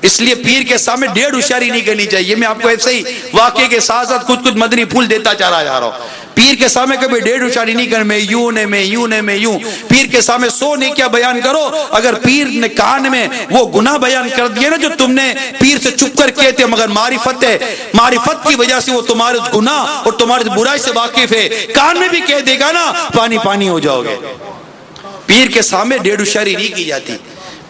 اس لیے پیر کے سامنے ڈیڑھ ہوشیاری نہیں کرنی چاہیے. میں آپ کو ایسے ہی واقعے کے ساتھ ساتھ کچھ مدنی پھول دیتا چلا جا رہا ہوں. پیر کے سامنے کبھی ڈیڑھ ہوشیاری نہیں کرنا، میں یوں. پیر کے سامنے 100 نہیں کیا بیان کرو. اگر پیر نے کان میں وہ گناہ بیان کر دیے نا جو تم نے پیر سے چپ کر کہتے، مگر معرفت ہے، معرفت کی وجہ سے وہ تمہارے گناہ اور تمہارے برائی سے واقف ہے، کان میں بھی کہہ دے گا نا پانی پانی ہو جاؤ گے. پیر کے سامنے ڈیڑھ ہوشیاری نہیں کی جاتی.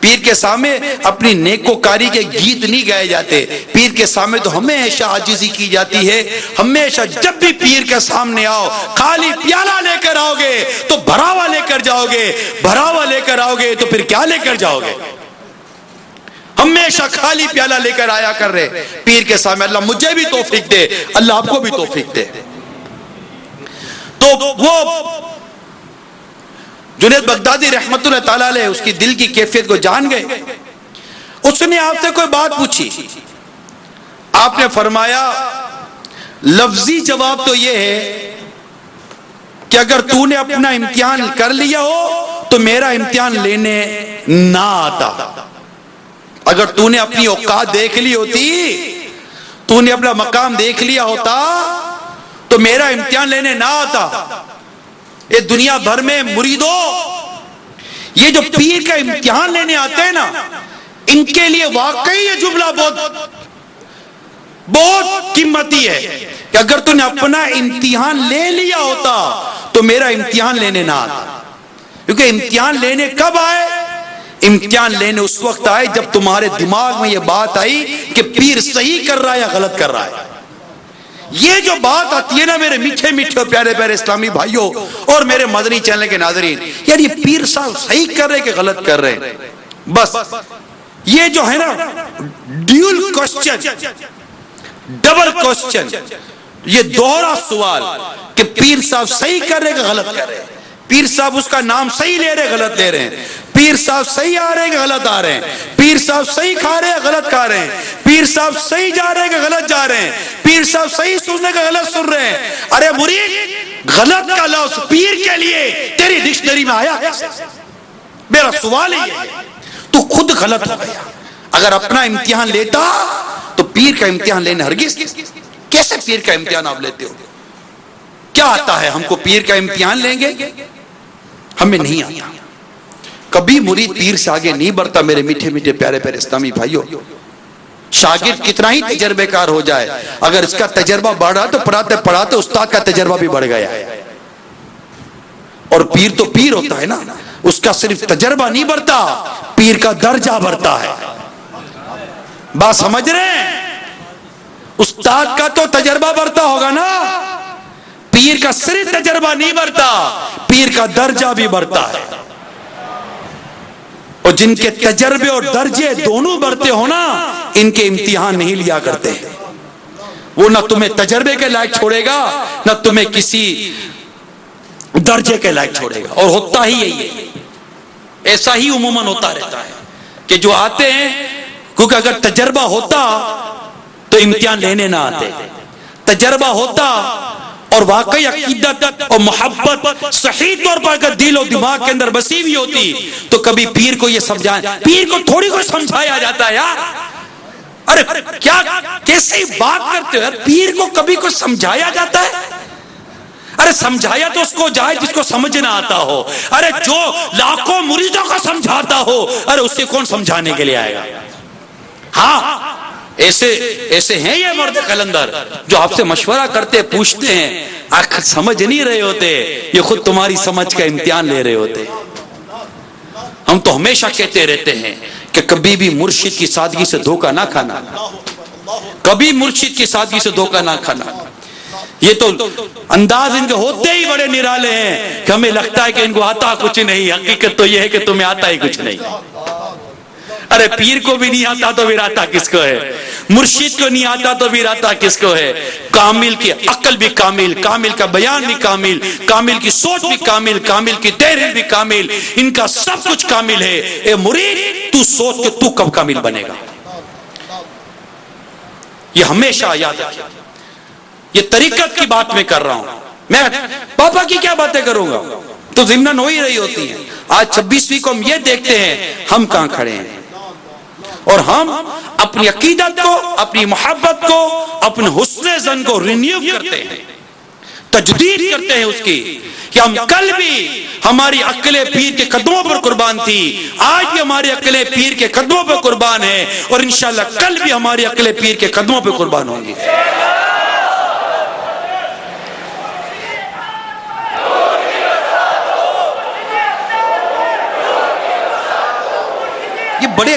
پیر کے سامنے اپنی نیکوکاری کے گیت نہیں گائے جاتے. پیر کے سامنے تو ہمیشہ عاجزی کی جاتی ہے. ہمیشہ جب بھی پیر کے سامنے آؤ، خالی پیالہ لے کر آؤ گے تو بھراوا لے کر جاؤ گے، بھراوا لے کر آؤ گے تو پھر کیا لے کر جاؤ گے. ہمیشہ خالی پیالہ لے کر آیا کر رہے پیر کے سامنے. اللہ مجھے بھی توفیق دے، اللہ آپ کو بھی توفیق دے. تو وہ جنید بغدادی رحمت اللہ تعالی علیہ اس کی دل کی کیفیت کو جان گئے. اس نے آپ سے کوئی بات پوچھی، آپ نے فرمایا لفظی جواب تو یہ ہے کہ اگر تو نے اپنا امتحان کر لیا ہو تو میرا امتحان لینے نہ آتا. اگر تو نے اپنی اوقات دیکھ لی ہوتی، تو نے اپنا مقام دیکھ لیا ہوتا تو میرا امتحان لینے نہ آتا. یہ دنیا بھر میں مریدوں، یہ جو پیر کا امتحان لینے آتے ہیں نا، ان کے لیے واقعی یہ جملہ بہت قیمتی ہے کہ اگر تو نے اپنا امتحان لے لیا ہوتا تو میرا امتحان لینے نہ آتا. کیونکہ امتحان لینے کب آئے؟ امتحان لینے اس وقت آئے جب تمہارے دماغ میں یہ بات آئی کہ پیر صحیح کر رہا ہے یا غلط کر رہا ہے. یہ جو بات آتی ہے نا میرے میٹھے میٹھے پیارے پیارے اسلامی بھائیوں اور میرے مدنی چینل کے ناظرین، یار یہ پیر صاحب صحیح کر رہے کہ غلط کر رہے؟ بس یہ جو ہے نا ڈیول کوسچن، ڈبل کوسچن، یہ دوہرا سوال کہ پیر صاحب صحیح کر رہے کہ غلط کر رہے. پیر صاحب اس کا نام صحیح لے رہے غلط لے رہے ہیں، پیر صاحب صحیح آ رہے کہ غلط آ رہے ہیں، پیر صاحب صحیح کھا رہے ہیں غلط کھا رہے ہیں، پیر صاحب صحیح جا رہے ہیں کہ غلط جا رہے ہیں، پیر صاحب صحیح سننے کا غلط سن رہے ہیں. ارے مرید، غلط کا لفظ پیر کے لیے تیری ڈکشنری میں آیا؟ میرا سوال ہی ہے، تو خود غلط ہو گیا. اگر اپنا امتحان لیتا تو پیر کا امتحان لینے ہرگز کیسے پیر کا امتحان آپ لیتے ہو؟ کیا آتا ہے ہم کو پیر کا امتحان لیں گے؟ ہمیں نہیں آتا. کبھی مرید پیر سے آگے نہیں بڑھتا میرے میٹھے میٹھے پیارے پیارے اسلامی بھائیوں. شاگرد کتنا ہی تجربے کار ہو جائے، اگر اس کا تجربہ بڑھا تو پڑھاتے پڑھاتے استاد کا تجربہ بھی بڑھ گیا. اور پیر تو پیر ہوتا ہے نا، اس کا صرف تجربہ نہیں بڑھتا، پیر کا درجہ بڑھتا ہے. بات سمجھ رہے ہیں؟ استاد کا تو تجربہ بڑھتا ہوگا نا، پیر کا صرف تجربہ نہیں بڑھتا، پیر کا درجہ بھی بڑھتا ہے. اور جن کے تجربے اور درجے دونوں بڑھتے ہو نا، ان کے امتحان نہیں لیا کرتے. وہ نہ تمہیں تجربے کے لائق چھوڑے گا، نہ تمہیں کسی درجے کے لائق چھوڑے گا. اور ہوتا ہی یہی ہے، ایسا ہی عموماً ہوتا رہتا ہے کہ جو آتے ہیں، کیونکہ اگر تجربہ ہوتا تو امتحان لینے نہ آتے. تجربہ ہوتا اور واقعی عقیدت اور محبت صحیح طور پر اگر دل و دماغ کے اندر بسی ہوئی ہوتی تو کبھی پیر کو یہ سمجھائیں. پیر کو تھوڑی کو سمجھایا جاتا ہے یار. ارے کیا کیسی بات کرتے ہو یار، پیر کو کبھی کو سمجھایا جاتا ہے؟ ارے سمجھایا تو اس کو جائے جس کو سمجھ نہ آتا ہو. ارے جو لاکھوں مریدوں کو سمجھاتا ہو، ارے اسے کون سمجھانے کے لیے آئے گا؟ ہاں ایسے ہیں یہ مرد قلندر جو آپ سے مشورہ کرتے پوچھتے ہیں، آخر سمجھ نہیں رہے ہوتے، یہ خود تمہاری سمجھ کا امتحان لے رہے ہوتے. ہم تو ہمیشہ کہتے رہتے ہیں کہ کبھی بھی مرشد کی سادگی سے دھوکہ نہ کھانا، کبھی مرشد کی سادگی سے دھوکہ نہ کھانا. یہ تو انداز ان کے ہوتے ہی بڑے نرالے ہیں کہ ہمیں لگتا ہے کہ ان کو آتا کچھ نہیں. حقیقت تو یہ ہے کہ تمہیں آتا ہی کچھ نہیں. ارے پیر کو بھی نہیں آتا تو پھر آتا کس کو ہے؟ مرشد کو نہیں آتا تو پھر آتا کس کو ہے؟ کامل کی عقل بھی کامل، کامل کا بیان بھی کامل، کامل کی سوچ بھی کامل، کامل کی تحریر بھی کامل، ان کا سب کچھ کامل ہے. اے مرید تو سوچ کہ تو کب کامل بنے گا. یہ ہمیشہ یاد رکھیں. یہ طریقت کی بات میں کر رہا ہوں، میں پاپا کی کیا باتیں کروں گا تو ضمناً ہو ہی رہی ہوتی ہیں. آج 26ویں کو ہم یہ دیکھتے ہیں ہم کہاں کھڑے ہیں، اور ہم اپنی عقیدت کو، اپنی محبت کو، اپنے حسن ظن کو رینیو کرتے ہیں، تجدید کرتے ہیں اس کی، کہ ہم کل بھی ہماری عقلیں پیر کے قدموں پر قربان تھی، آج بھی ہماری عقلیں پیر کے قدموں پر قربان ہیں، اور انشاءاللہ کل بھی ہماری عقلیں پیر کے قدموں پر قربان ہوں گی. یہ بڑے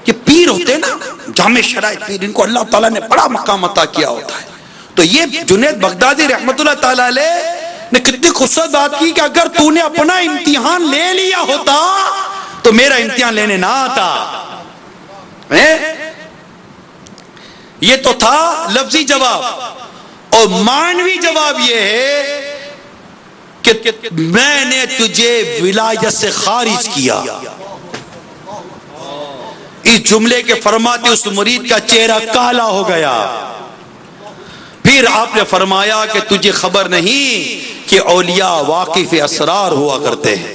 یہ پیر ہوتے ہیں نا، جامع شرائط پیر، ان کو اللہ تعالیٰ نے بڑا مقام عطا کیا ہوتا ہے. تو یہ جنید بغدادی رحمت اللہ تعالیٰ علیہ نے کتنی خوبصورت بات کی کہ اگر تو نے اپنا امتحان لے لیا ہوتا تو میرا امتحان لینے نہ آتا. یہ تو تھا لفظی جواب، اور معنوی جواب یہ ہے کہ میں نے تجھے ولایت سے خارج کیا. اس جملے کے فرماتے اس مرید کا چہرہ کالا ہو گیا. پھر آپ نے فرمایا کہ تجھے خبر نہیں کہ اولیاء واقف اسرار ہوا کرتے ہیں.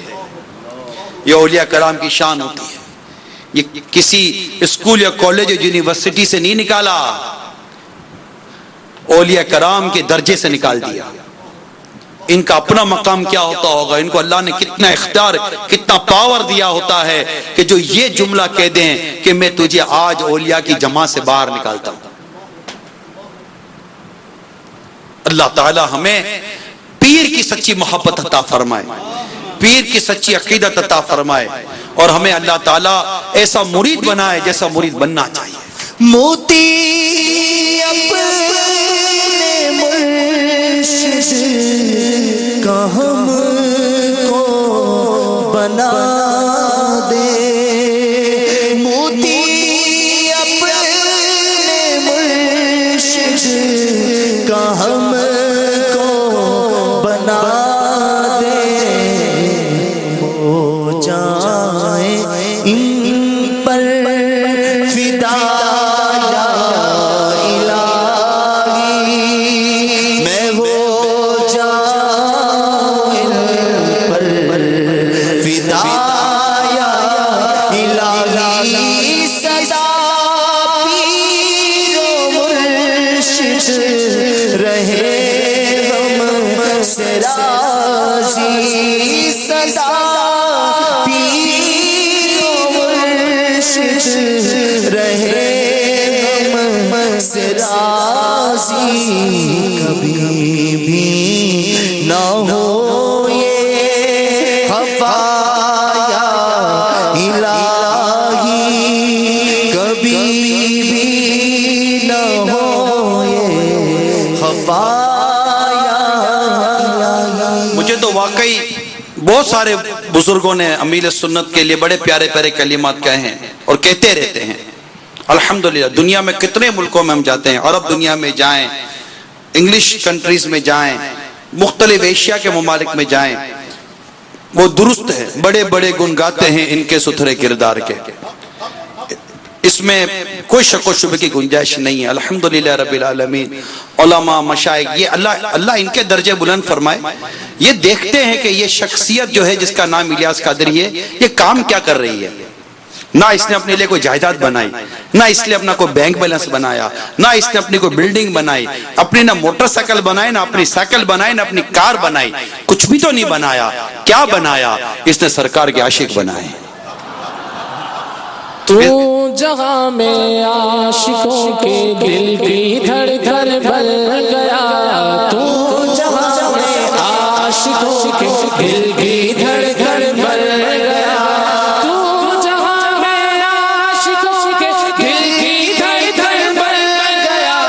یہ اولیاء کرام کی شان ہوتی ہے. یہ کسی اسکول یا کالج یا یونیورسٹی سے نہیں نکالا، اولیاء کرام کے درجے سے نکال دیا. ان کا اپنا مقام کیا ہوتا ہوگا، ان کو اللہ نے کتنا اختیار، کتنا پاور دیا ہوتا ہے کہ جو یہ جملہ کہہ دیں کہ میں تجھے آج اولیاء کی جماعت سے باہر نکالتا ہوں. اللہ تعالی ہمیں پیر کی سچی محبت عطا فرمائے، پیر کی سچی عقیدت عطا فرمائے، اور ہمیں اللہ تعالی ایسا مرید بنائے جیسا مرید بننا چاہیے. موتی اپنے مرشد کا ہم کو بنا دے، موتی اپنے مرشد کا ہم کو بنا دے، ہو جائیں ان پر فدا فدا رہے غم سے راضی سدا پیر و مرشد رہے غم سے راضی کبھی بھی نہ ہو یہ خفا یا الہی کبھی بھی نہ ہو یہ خفا یا الہی. مجھے تو واقعی بہت سارے بزرگوں نے امیل سنت کے لیے بڑے پیارے پیارے کلمات کہے ہیں اور کہتے رہتے ہیں. الحمدللہ دنیا میں کتنے ملکوں میں ہم جاتے ہیں، عرب دنیا میں جائیں، انگلش کنٹریز میں جائیں، مختلف ایشیا کے ممالک میں جائیں، وہ درست ہے، بڑے بڑے گن گاتے ہیں ان کے ستھرے کردار کے، اس میں کوئی شک و شبہ کی گنجائش نہیں ہے. الحمدللہ رب العالمین. علماء مشائخ یہ اللہ ان کے درجے بلند فرمائے. یہ دیکھتے ہیں کہ یہ شخصیت جو ہے جس کا نام الیاس قادری ہے یہ کام کیا کر رہی ہے. نہ اس نے اپنے لیے کوئی جائیداد بنائی، نہ اس نے اپنا کوئی بینک بیلنس بنایا، نہ اس نے اپنی کوئی بلڈنگ بنائی، اپنی نہ موٹر سائیکل بنائی، نہ اپنی سائیکل بنائی، نہ اپنی کار بنائی. کچھ بھی تو نہیں بنایا. کیا بنایا؟ اس نے سرکار کے عاشق بنائے. تو جہاں میں عاشقوں کے دل کی دھڑکن بن گیا، تو جہاں میں عاشقوں کے دل کی دھڑکن بن گیا، تو جہاں میں عاشقوں کے دل کی دھڑکن بن گیا.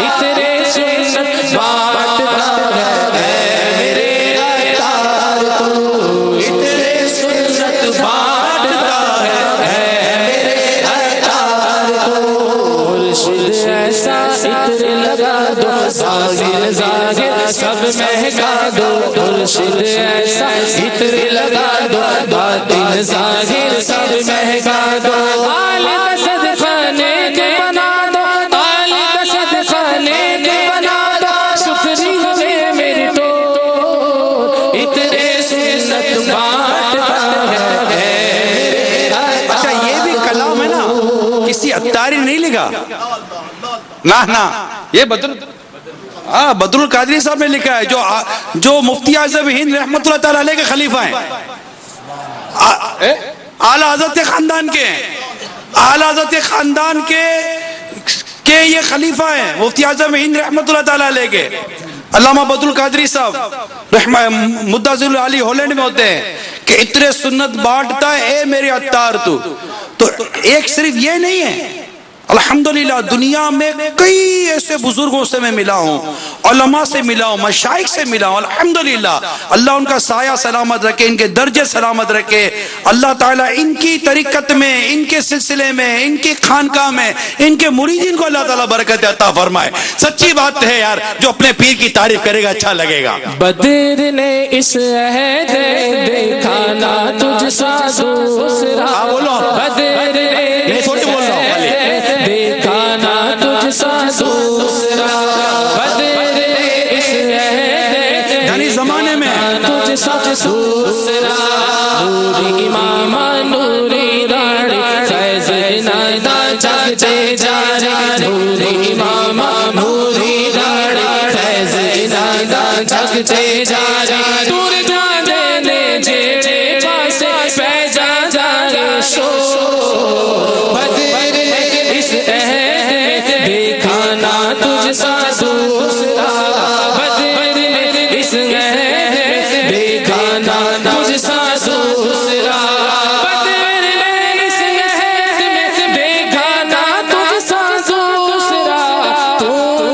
اتنے سنت بانٹتا ہے میرے یار تو، اتنے سنت بانٹتا ہے ایسا عطر لگا دو، ظاہر ظاہر سب مہکا دو. مرشد ایسا عطر لگا دو، باطن ظاہر سب مہکا دو. آل کا صدقہ نیک بنا دو، آل کا صدقہ نیک بنا دو. سکھری ہوئے میری تو اتنے سنت بانٹتا ہے. اچھا یہ بھی کلام ہے نا، کسی عطاری نہیں لکھا، نہ یہ بدر القادری صاحب نے لکھا ہے، جو مفتی اعظم ہند رحمۃ اللہ تعالی علیہ کے خلیفہ ہیں، اعلی حضرت خاندان کے ہیں، اعلی حضرت خاندان کے یہ خلیفہ ہیں مفتی اعظم ہند رحمۃ اللہ تعالی علیہ کے. علامہ بدر القادری صاحب مدعظل علی ہالینڈ میں ہوتے ہیں کہ اتنے سنت بانٹتا ہے اے میرے عطار تو ایک صرف یہ نہیں ہے. الحمدللہ دنیا میں کئی ایسے بزرگوں سے میں ملا ہوں، علماء سے ملا ہوں، مشائخ سے ملا ہوں. الحمدللہ اللہ ان کا سایہ سلامت رکھے، ان کے درجے سلامت رکھے. اللہ تعالیٰ ان کی طریقت میں، ان کے سلسلے میں، ان کی خانقاہ میں، ان کے مریدین کو اللہ تعالیٰ برکت عطا فرمائے. سچی بات ہے یار، جو اپنے پیر کی تعریف کرے گا اچھا لگے گا. بدر نے اس عہد دیکھا نہ تجھ سا دوسرا، بدر نے اس عہد دیکھا نہ تجھ سا دوسرا، بدر نے اس عہد یعنی زمانے میں تجھ سا دوسرا. نوری امامہ نوری راڑی فیض نادا جگتے جا رہا، نوری امامہ نوری راڑی فیض نادا جگتے جا رہا. دور جا دینے جیڑے پاسے پیجا جا رہا شو، بدر نے اس عہد دیکھا نہ تجھ سا دوسرا، بدر نے اس عہد دیکھا نہ تجھ سا دوسرا، بدر نے اس عہد دیکھا نہ تجھ سا دوسرا. تو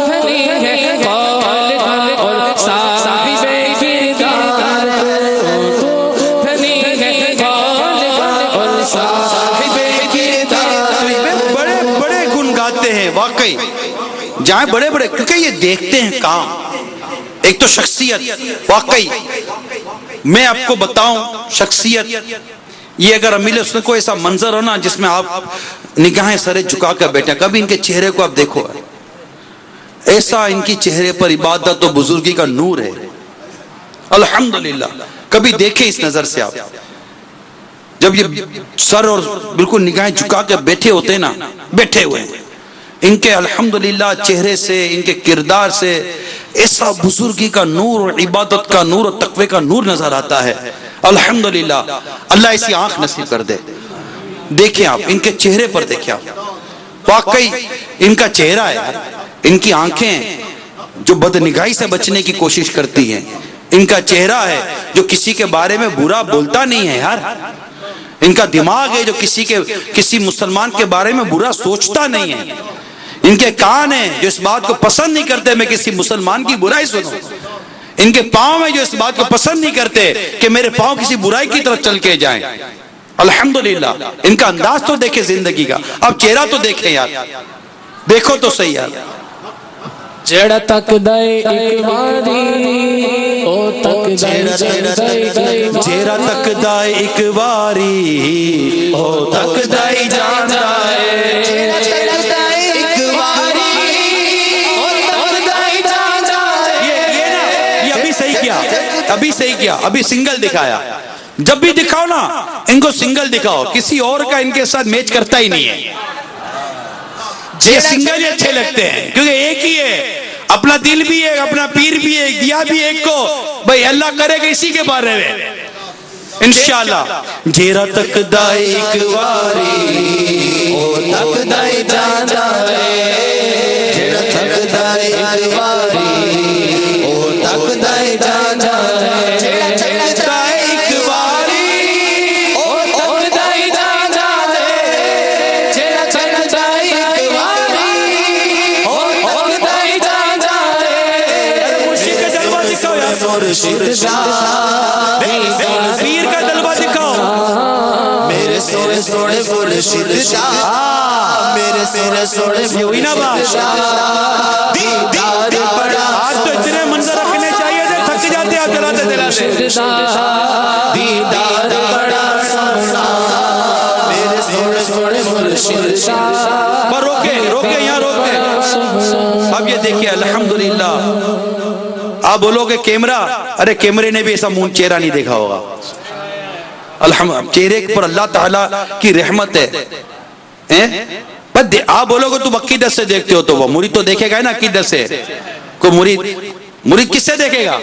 دھنی ہے قول اور صاحب کردار، تو دھنی ہے قول اور صاحب کردار. بڑے بڑے گن گاتے ہیں واقعی، جہاں بڑے بڑے، کیونکہ یہ دیکھتے ہیں کام. ایک تو شخصیت، واقعی میں آپ کو بتاؤں شخصیت یہ، اگر امیل سنت کو ایسا منظر ہو نا جس میں آپ نگاہیں سرے جھکا کر بیٹھے، کبھی ان کے چہرے کو آپ دیکھو، ایسا ان کی چہرے پر عبادت و بزرگی کا نور ہے. الحمدللہ کبھی دیکھیں اس نظر سے آپ، جب یہ سر اور بالکل نگاہیں جھکا کے بیٹھے ہوتے ہیں نا، بیٹھے ہوئے ہیں، ان کے الحمدللہ چہرے سے، ان کے کردار سے ایسا بزرگی کا نور اور عبادت کا نور اور تقوی کا نور نظر آتا ہے. الحمدللہ اللہ ایسی آنکھ نصیب کر دے. دیکھیں آپ ان کے چہرے پر دیکھیں آپ, واقعی ان کا چہرہ ہے, ان کی آنکھیں جو بدنگاہی سے بچنے کی کوشش کرتی ہیں, ان کا چہرہ ہے جو کسی کے بارے میں برا بولتا نہیں ہے یار, ان کا دماغ ہے جو کسی مسلمان کے بارے میں برا سوچتا نہیں ہے, ان کے کان ہیں جو اس بات کو پسند نہیں کرتے میں کسی مسلمان کی برائی سنوں, ان کے پاؤں ہیں جو اس بات کو پسند نہیں کرتے کہ میرے پاؤں کسی برائی کی طرف چل کے جائیں. الحمدللہ ان کا انداز تو دیکھیں زندگی کا, اب چہرہ تو دیکھیں یار, دیکھو تو صحیح یار. جڑا تک دے ایک واری او تک دے چہرہ تک دائے ایک واری او تک دائے جان جائے, چہرہ تک دائے ایک واری او تک دائے جان جائے. یہ ابھی صحیح کیا, ابھی سنگل دکھایا. جب بھی دکھاؤ نا ان کو سنگل دکھاؤ, کسی اور کا ان کے ساتھ میچ کرتا ہی نہیں ہے. یہ سنگل ہی اچھے لگتے ہیں کیونکہ ایک ہی ہے, اپنا دل بھی ہے, اپنا پیر بھی ہے, دیا بھی ایک کو, بھائی اللہ کرے گا اسی کے بارے میں انشاءاللہ. جیرا تک دائے ایک واری او تک دائے جان جائے, چہرہ تک دائے ایک واری او تک دائے جان جائے, چہرہ تک دائے ایک واری او تک دائے جان جائے, چہرہ تک دائے ایک واری او تک دائے جان جائے. مرشد کا جلوہ دکھاؤ یار, مرشد شاہ پیر کا جلوہ دکھاؤ, میرے سونے سونے مرشد شاہ, میرے سونے سونے مرشد شاہ, دیدار پڑا. آج تو اتنے منظر رکھنے چاہیے تھے, تھک جاتے آپ دلاتے دلاتے. دیدار پڑا سونا, میرے سونے سونے مرشد شاہ. پر روکے یہاں روکے. اب یہ دیکھیں الحمدللہ, آپ بولو کہ کیمرہ, ارے کیمرے نے بھی ایسا منہ چہرہ نہیں دیکھا ہوگا. چہرے پر اللہ تعالیٰ کی رحمت ہے. آپ بولو کہ تم عقیدت سے دیکھتے ہو تو وہ مرید تو دیکھے گا نا عقیدت سے. کوئی مرید کس سے دیکھے گا؟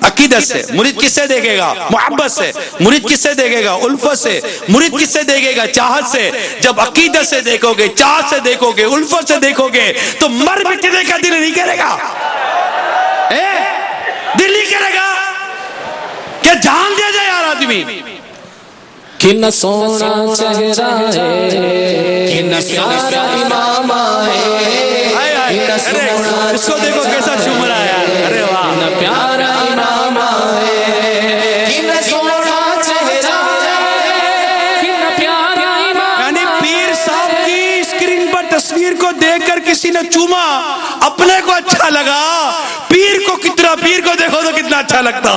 عقیدت سے. مرید کس سے دیکھے گا؟ محبت سے. مرید کس سے دیکھے گا؟ الفت سے. مرید کس سے دیکھے گا؟ چاہت سے. جب عقیدت سے دیکھو گے, چاہت سے دیکھو گے, الفت سے دیکھو گے تو مر مٹنے کا دل نہیں کرے گا, دل نہیں کرے گا کہ جان دے دے یار آدمی. کن سونا چہرہ ہے, کن پیارا امام ہے, اس کو دیکھو کیسا چوم رہا ہے. ارے واہ, کن پیارا امام ہے, کن سونا چہرہ ہے, کن پیارا امام. یعنی پیر صاحب کی اسکرین پر تصویر کو دیکھ کر کسی نے چوما, اپنے کو اچھا لگا, پیر کو دیکھو تو کتنا اچھا لگتا.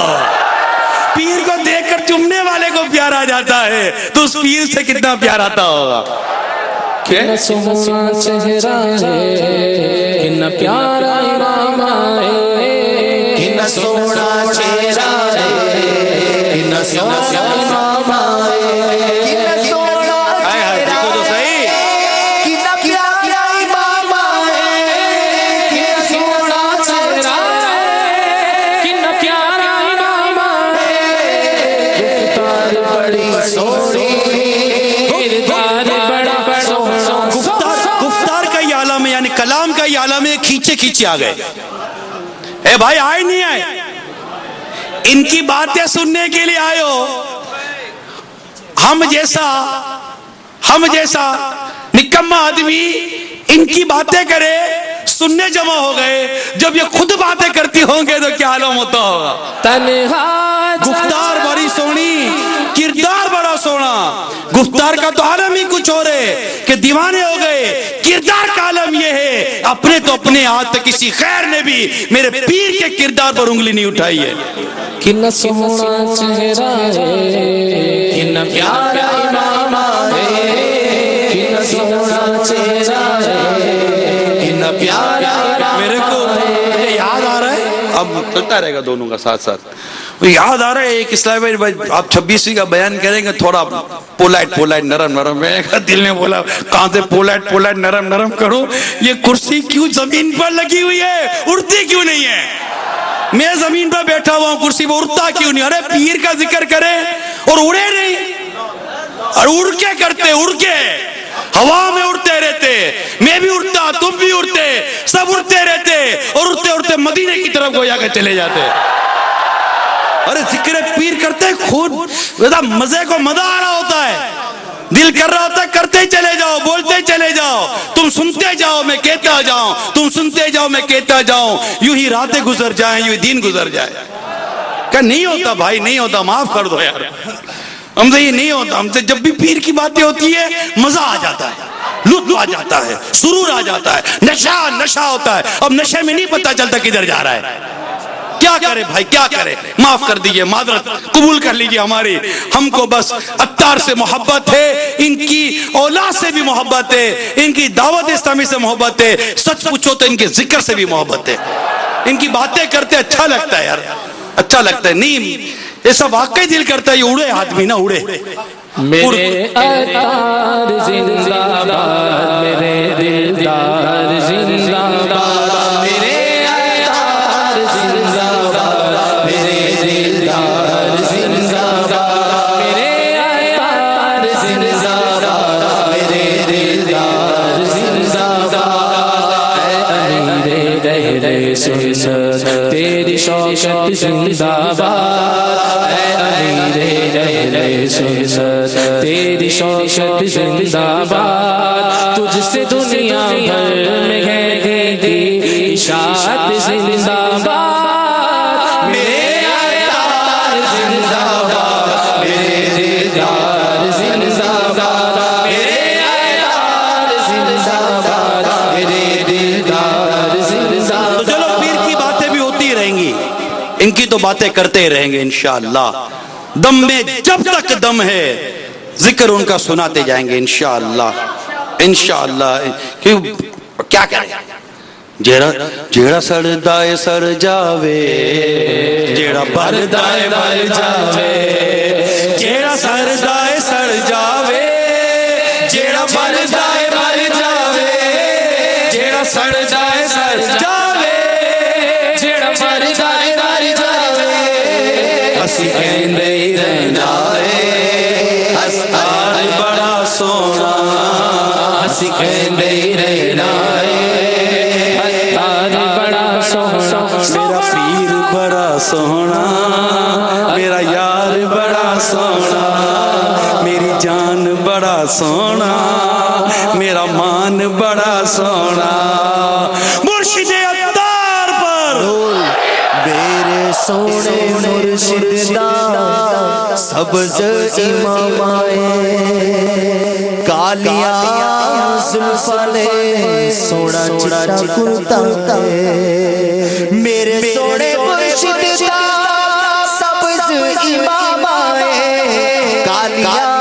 پیر کو دیکھ کر چومنے والے کو پیار آ جاتا ہے تو اس پیر سے کتنا پیار آتا ہوگا. کن سونا چہرہ ہے, کن پیارا امام ہے, کن سونا چہرہ ہے, کن سونا امام ہے, کن سونا دیکھو تو صحیح. کن پیارا امام ہے, کن سونا چہرہ ہے, کن پیارا امام ہے, گفتار بڑی سونی, کردار بڑا سونا. گفتار کا یہ عالم ہے, یعنی کلام کا یہ عالم ہے, کھینچے آ گئے. اے بھائی آئے نہیں آئے, ان کی باتیں سننے کے لیے آئے ہو. ہم جیسا نکما آدمی ان کی باتیں کرے, سننے جمع ہو گئے. جب یہ خود باتیں کرتی ہوں گے تو کیا عالم ہوتا ہوگا. تنہا گفتار بڑی سونی, کردار بڑا سونا. گفتار کا تو عالم ہی کچھ اور ہے کہ دیوانے ہو گئے. کردار کا عالم یہ ہے, اپنے تو اپنے آج تک کسی خیر نے بھی میرے پیر کے کردار پر انگلی نہیں اٹھائی ہے. کن سونا چہرہ ہے, کن پیارا امام ہے, کن سونا چہرہ ہے, کن پیارا امام. میرے کو یاد آ رہا ہے, اب چلتا رہے گا دونوں کا ساتھ ساتھ. یاد آ رہا ہے ایک اسلامی بھائی, آپ 26ویں کا بیان کریں گے تھوڑا پولائٹ نرم. میں دل نے بولا کہاں سے پولائٹ نرم کروں, یہ کرسی کیوں زمین پر لگی ہوئی ہے, اڑتی کیوں نہیں ہے. میں زمین پر بیٹھا ہوا ہوں کرسی پر, اڑتا کیوں نہیں؟ ارے پیر کا ذکر کرے اور اڑے نہیں, اور اڑ کے کرتے, اڑ کے ہوا میں اڑتے رہتے, میں بھی اڑتا, تم بھی اڑتے, سب اڑتے رہتے, اور اڑتے اڑتے مدینے کی طرف گویا کہ چلے جاتے. ارے ذکر پیر کرتے خود مزے کو مزہ آ رہا ہوتا ہے, دل کر رہا ہوتا ہے کہ کرتے چلے جاؤ, بولتے چلے جاؤ, تم سنتے جاؤ میں کہتا جاؤں, تم سنتے جاؤ میں کہتا جاؤں, یوں ہی راتیں گزر جائیں, یوں ہی دن گزر جائے. کہ نہیں ہوتا بھائی, نہیں ہوتا, معاف کر دو یار, ہم سے یہ نہیں ہوتا. ہم سے جب بھی پیر کی باتیں ہوتی ہے مزہ آ جاتا ہے, لطف آ جاتا ہے, سرور آ جاتا ہے, نشہ ہوتا ہے. اب نشے میں نہیں پتا چلتا کدھر جا رہا ہے. کیا کرے بھائی, کیا کرے؟ معاف کر دیجئے, معذرت قبول کر لیجئے ہماری. ہم کو بس عطار سے محبت ہے, ان کی اولاد سے بھی محبت ہے, ان کی دعوت اسلامی سے محبت ہے, سچ پوچھو تو ان کے ذکر سے بھی محبت ہے. ان کی باتیں کرتے اچھا لگتا ہے یار, اچھا لگتا ہے. نہیں ایسا واقعی دل کرتا ہے یہ اڑے آدمی نہ اڑے. میرے عطار زندہ باد, میرے دلدار زندہ باد, میرے عطار زندہ باد, میرے دلدار زندہ باد, میرے عطار زندہ باد, میرے دلدار زندہ باد. اے امیر اہل سنت تیری شوکت زندہ باد, اے امیر اہل سنت تیری شوکت زندہ باد. تجھ سے دنیا بھر میں ہے دی اشاعت زندہ باد, میرے عطار زندہ باد, میرے دلدار زندہ باد, میرے عطار زندہ باد, میرے دلدار زندہ تو باد. چلو پیر کی باتیں بھی ہوتی رہیں گی, ان کی تو باتیں کرتے ہی رہیں گے انشاءاللہ. دم میں جب تک دم ہے ذکر ان کا سناتے جائیں گے انشاءاللہ, انشاءاللہ. کیا کریں؟ جیڑا سڑدائے سڑ جاوے, جیڑا بردائے بر جاوے, جیڑا سڑدائے سڑ جاوے, جیڑا بردائے بر جاوے, جیڑا سڑدائے سڑ جاوے, جیڑا بردائے بر جاوے, اسی کہندے ہی رہنا ہے عطار بڑا سونا, اسی کہندے ہی رہنا ہے عطار بڑا سونا. میرا پیر بڑا سونا, میرا یار بڑا سونا, میری جان بڑا سونا, میرا مان بڑا سونا. مرشد عطار پر میرے سونے مرشد دا سبز امام آئے, کالیاں زلفاں سونا چٹا کرتا ہے. میرے سونے مرشد دا سبز امام آئے, کالیاں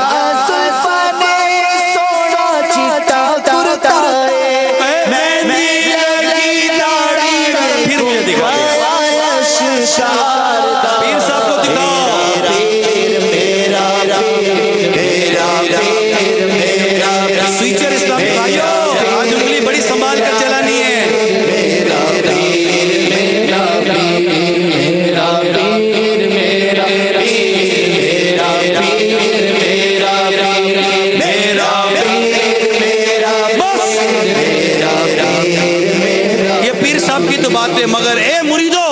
زلفاں سونا چٹا کرتا ہے. مہندی لگی داڑھی میں, پھر مجھے دکھا پیر صاحب کو دکھاؤ. سوئچر اسلامی بھائیو, آج انگلی بڑی سنبھال کر چلانی ہے. یہ پیر صاحب کی تو بات ہے, مگر اے مریدو,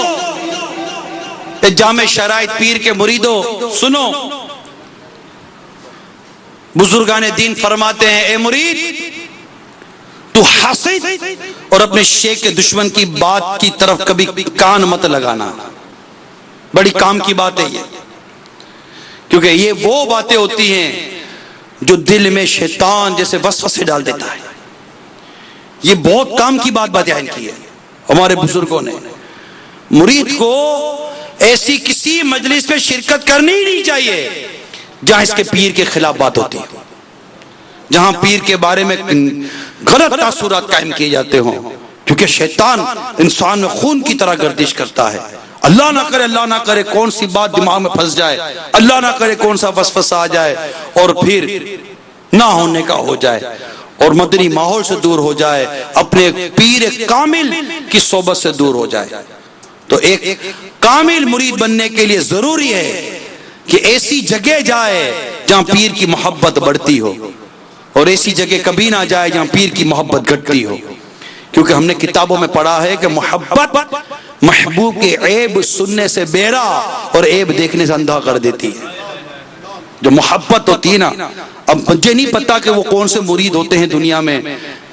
جامع شرائط پیر کے مریدو سنو. بزرگان دین فرماتے ہیں اے مرید, تو حاسد اور اپنے شیخ کے دشمن کی بات کی طرف کبھی کان مت لگانا. بڑی کام کی بات ہے یہ, کیونکہ یہ وہ باتیں ہوتی ہیں جو دل میں شیطان جیسے وسوسے ڈال دیتا ہے. یہ بہت کام کی بات بیان کی ہے ہمارے بزرگوں نے. مرید کو ایسی کسی مجلس میں شرکت کرنی ہی نہیں چاہیے جہاں اس کے پیر کے خلاف بات ہوتی ہے, جہاں پیر کے بارے میں غلط تاثرات قائم کیے جاتے ہوں, کیونکہ شیطان انسان میں خون کی طرح گردش کرتا ہے. اللہ نہ کرے کون سی بات دماغ میں پھنس جائے, اللہ نہ کرے کون سا وسوسہ آ جائے اور پھر نہ ہونے کا ہو جائے اور مدنی ماحول سے دور ہو جائے, اپنے پیر کامل کی صحبت سے دور ہو جائے. تو ایک کامل مرید بننے کے لیے ضروری ہے کہ ایسی جگہ جائے جہاں پیر کی محبت بڑھتی ہو، اور ایسی جگہ کبھی نہ جائے جہاں پیر کی محبت گھٹتی ہو، کیونکہ ہم نے کتابوں میں پڑھا ہے کہ محبت محبوب کے عیب سننے سے بیرا اور عیب دیکھنے سے اندھا کر دیتی ہے۔ جو محبت ہوتی ہے نا، اب مجھے نہیں پتا کہ وہ کون سے مرید ہوتے ہیں دنیا میں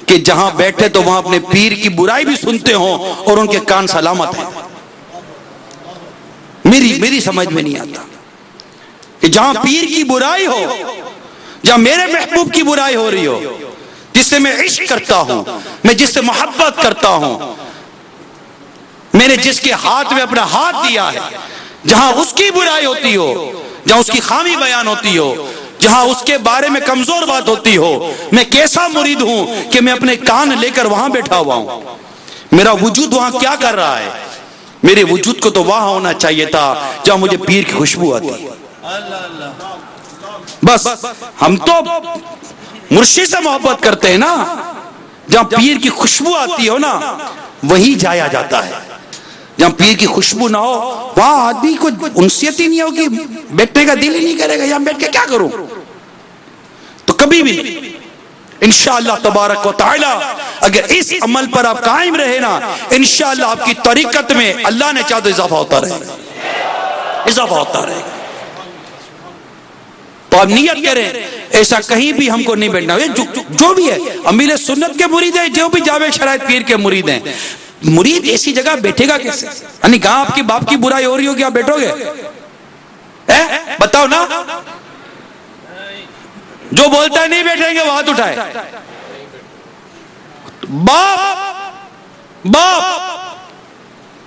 کہ جہاں بیٹھے تو وہاں اپنے پیر کی برائی بھی سنتے ہوں اور ان کے کان سلامت ہیں۔ میری سمجھ میں نہیں آتا کہ جہاں پیر کی برائی ہو، جہاں میرے محبوب کی برائی ہو رہی ہو، جس سے میں عشق کرتا ہوں، میں جس سے محبت کرتا ہوں، میں نے جس کے ہاتھ میں اپنا ہاتھ دیا ہے، جہاں اس کی برائی ہوتی ہو، جہاں اس کی خامی بیان ہوتی ہو، جہاں اس کے بارے میں کمزور بات ہوتی ہو، میں کیسا مرید ہوں کہ میں اپنے کان لے کر وہاں بیٹھا ہوا ہوں؟ میرا وجود وہاں کیا کر رہا ہے؟ میرے وجود کو تو وہاں ہونا چاہیے تھا جہاں مجھے پیر کی خوشبو آتی ہے۔ بس ہم تو مرشد سے محبت کرتے ہیں نا، جہاں پیر کی خوشبو آتی ہو نا وہی جایا جاتا ہے۔ جہاں پیر کی خوشبو نہ ہو وہاں آدمی کو انسیت ہی نہیں ہوگی، بیٹھنے کا دل ہی نہیں کرے گا، یہاں بیٹھ کے کیا کروں؟ تو کبھی بھی انشاءاللہ تبارک و تعالی اگر اس عمل پر آپ قائم رہے نا، انشاءاللہ آپ کی طریقت میں اللہ نے چاہا تو اضافہ ہوتا رہے گا، اضافہ ہوتا رہے گا۔ تو آپ نیت کریں ایسا کہیں بھی ہم کو نہیں بیٹھنا، جو بھی ہے امیل سنت کے مرید ہیں، جو بھی جامع شرائط پیر کے مرید ہیں، مرید ایسی جگہ بیٹھے گا کیسے؟ یعنی کہاں آپ کی باپ کی برائی ہو رہی ہو کہ آپ بیٹھو گے؟ بتاؤ نا، جو بولتا ہے نہیں بیٹھیں گے وہ ہاتھ اٹھائے۔ باپ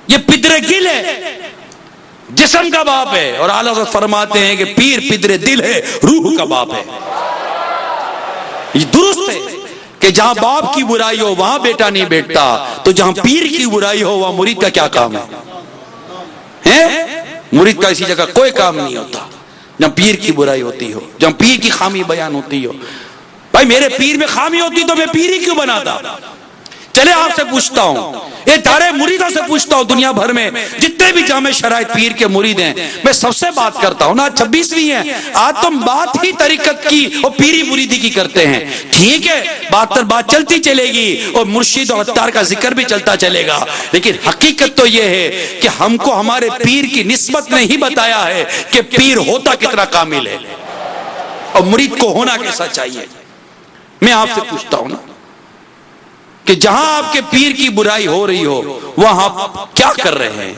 یہ پدر گل ہے، جسم کا باپ ہے، اور اعلیٰ حضرت فرماتے ہیں کہ پیر پدر دل ہے، روح کا باپ ہے۔ یہ درست ہے کہ جہاں باپ کی برائی ہو وہاں بیٹا نہیں بیٹھتا، تو جہاں پیر کی برائی ہو وہاں مرید کا کیا کام ہے؟ مرید کا اسی جگہ کوئی کام نہیں ہوتا جہاں پیر کی برائی ہوتی ہو، جہاں پیر کی خامی بیان ہوتی ہو۔ بھائی میرے پیر میں خامی ہوتی تو میں پیر ہی کیوں بناتا؟ چلے آپ سے پوچھتا ہوں، یہ سارے مریدوں سے پوچھتا ہوں، دنیا بھر میں جتنے بھی جامع شرائط پیر کے مرید ہیں، میں سب سے بات کرتا ہوں نا، 26ویں ہیں، آج تم بات ہی طریقت کی اور پیری مریدی کی کرتے ہیں، ٹھیک ہے، بات چلتی چلے گی اور مرشد اور عطار کا ذکر بھی چلتا چلے گا، لیکن حقیقت تو یہ ہے کہ ہم کو ہمارے پیر کی نسبت نے ہی بتایا ہے کہ پیر ہوتا کتنا کامل ہے اور مرید کو ہونا کیسا چاہیے۔ میں آپ سے پوچھتا ہوں نا کہ جہاں آپ کے پیر کی برائی ہو رہی ہو وہاں آپ کیا کر رہے ہیں؟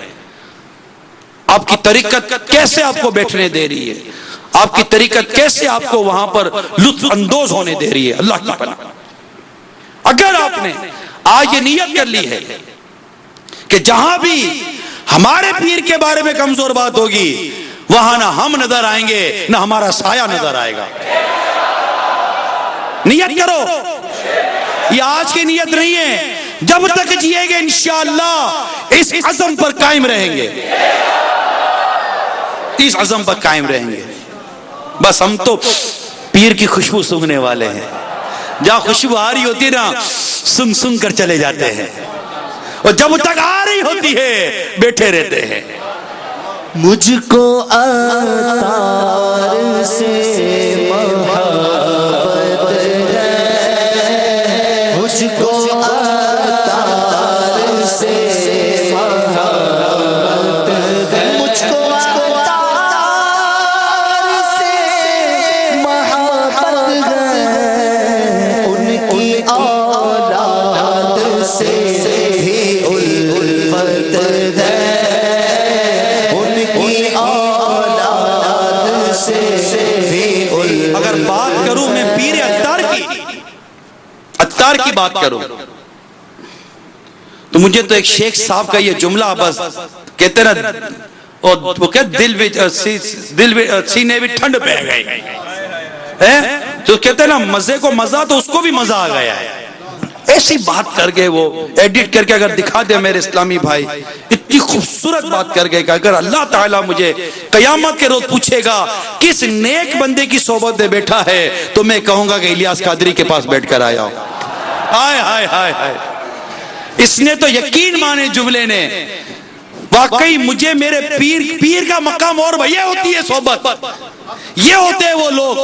آپ کی طریقت کیسے آپ کو بیٹھنے دے رہی ہے؟ آپ کی طریقت کیسے آپ کو وہاں پر لطف اندوز ہونے دے رہی ہے؟ اللہ کی پناہ، اگر آپ نے آج یہ نیت کر لی ہے کہ جہاں بھی ہمارے پیر کے بارے میں کمزور بات ہوگی وہاں نہ ہم نظر آئیں گے نہ ہمارا سایہ نظر آئے گا، نیت کرو۔ یہ آج کی نیت نہیں ہے، جب تک جیے گے انشاءاللہ اس عزم پر قائم رہیں گے، اس عزم پر قائم رہیں گے۔ بس ہم تو پیر کی خوشبو سونگھنے والے ہیں، جہاں خوشبو آ رہی ہوتی ہے نا سنگ سنگ کر چلے جاتے ہیں، اور جب تک آ رہی ہوتی ہے بیٹھے رہتے ہیں۔ مجھ کو عطار سے محبت ہے، مجھ کو عطار سے محبت ہے، مجھ کو عطار سے محبت ہے، ان کی اولاد سے بھی الفت ہے، اگر بات کروں میں پیر عطار کی بات کروں تو مجھے تو ایک شیخ صاحب کا یہ جملہ بس کہتے نا، وہ کہتے دل سینے بھی ٹھنڈ پہ گئی، جو کہتے نا مزے کو مزہ تو اس کو بھی مزہ آ گیا ہے، ایسی بات کر گئے، وہ ایڈٹ کر کے اگر دکھا دے میرے اسلامی بھائی، اتنی خوبصورت بات کر گئے کہ اگر اللہ تعالیٰ مجھے قیامت کے روز پوچھے گا کس نیک بندے کی صحبت میں بیٹھا ہے تو میں کہوں گا کہ الیاس قادری کے پاس بیٹھ کر آیا ہوں۔ ہائے ہائے ہائے ہائے، اس نے تو یقین مانے جملے نے واقعی مجھے میرے پیر کا مقام اور بھیا ہوتی ہے صحبت. یہ ہوتے ہیں وہ لوگ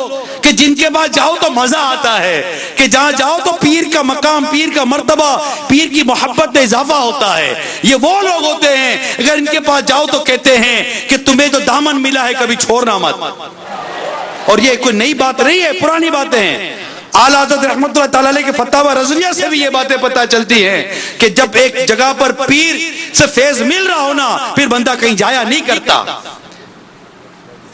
کہ جن کے پاس جاؤ تو مزہ آتا ہے, کہ جہاں جاؤ تو پیر کا مقام, پیر کا مرتبہ, پیر کی محبت میں اضافہ ہوتا ہے. یہ وہ لوگ ہوتے ہیں اگر ان کے پاس جاؤ تو کہتے ہیں کہ تمہیں تو دامن ملا ہے کبھی چھوڑنا مت. اور یہ کوئی نئی بات نہیں ہے, پرانی باتیں ہیں. اعلیٰ حضرت رحمت اللہ تعالی علیہ کے فتاوی رضویہ سے بھی یہ باتیں پتہ چلتی ہیں کہ جب ایک جگہ پر پیر سے فیض مل رہا ہونا پھر بندہ کہیں جایا نہیں کرتا.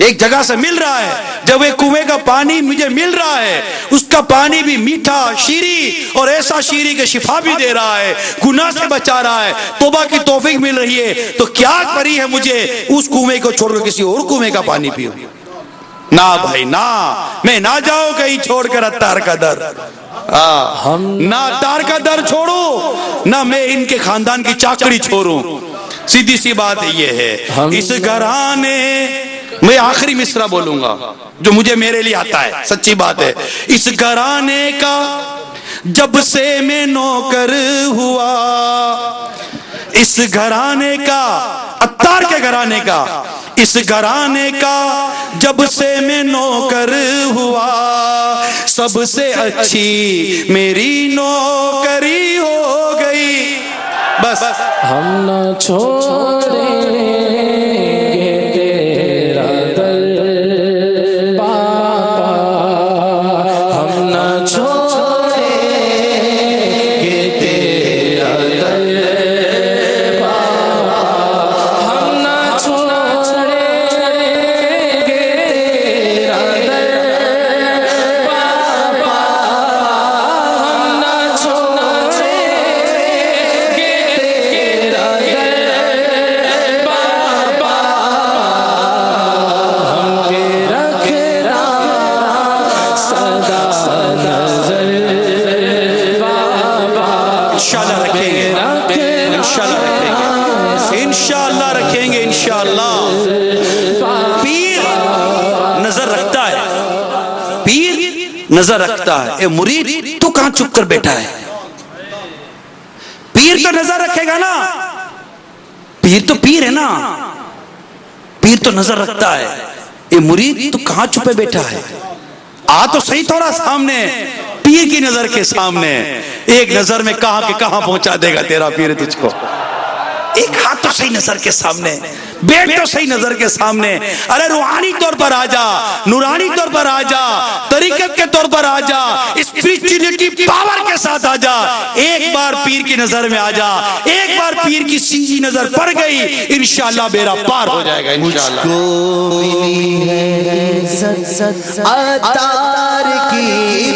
ایک جگہ سے مل رہا ہے, جب ایک کنویں کا پانی مجھے مل رہا ہے, اس کا پانی بھی میٹھا شیریں اور ایسا شیریں کہ شفا بھی دے رہا ہے, گناہ سے بچا رہا ہے, توبہ کی توفیق مل رہی ہے, تو کیا کری ہے مجھے اس کنویں کو چھوڑ کر کسی اور کنویں کا پانی پیوں؟ نہ بھائی نہ, میں نہ جاؤں کہیں چھوڑ کر عطار کا در, نہ عطار کا در چھوڑوں, نہ میں ان کے خاندان کی چاکری چھوڑوں. سیدھی سی بات یہ ہے. اس گھرانے, میں آخری مصرع بولوں گا جو مجھے میرے لیے آتا ہے, سچی بات ہے. اس گھرانے کا جب سے میں نوکر ہوا, اس گھرانے کا, عطار کے گھرانے کا, اس گھرانے کا جب سے میں نوکر ہوا, سب سے اچھی میری نوکری ہو گئی. بس ہم نہ چھوڑیں گے تیرا در بابا, ہم نہ چھوڑیں گے تیرا در بابا, ہم نہ چھوڑیں گے تیرا در بابا, ہم نہ چھوڑیں گے تیرا در بابا, ہم پہ رکھنا سدا نظر بابا, انشاءاللہ رکھیں گے, انشاءاللہ رکھیں گے, انشاءاللہ رکھیں گے, انشاءاللہ. پیر نظر رکھتا ہے, پیر نظر رکھتا ہے. اے مرید تو کہاں چپ کر بیٹھا ہے؟ پیر تو نظر رکھے گا نا, پیر تو پیر ہے نا, پیر تو نظر رکھتا ہے. اے مرید تو کہاں چھپے بیٹھا ہے؟ آ تو صحیح تھوڑا سامنے, پیر کی نظر کے سامنے. ایک نظر میں کہاں کہ کہاں پہنچا دے گا تیرا پیر تجھ کو. ایک ہاتھ تو صحیح نظر کے سامنے, بیٹھ تو صحیح نظر کے سامنے. ارے روحانی طور پر آ جا, نورانی طور پر آ جا, طریقت کے طور پر آ جا, اسپریچولیٹی پاور کے ساتھ آ جا. ایک بار پیر کی نظر میں آ جا, ایک بار پیر کی سیدھی نظر پڑ گئی, انشاءاللہ بیڑا پار ہو جائے گا. انشاءاللہ عطار کی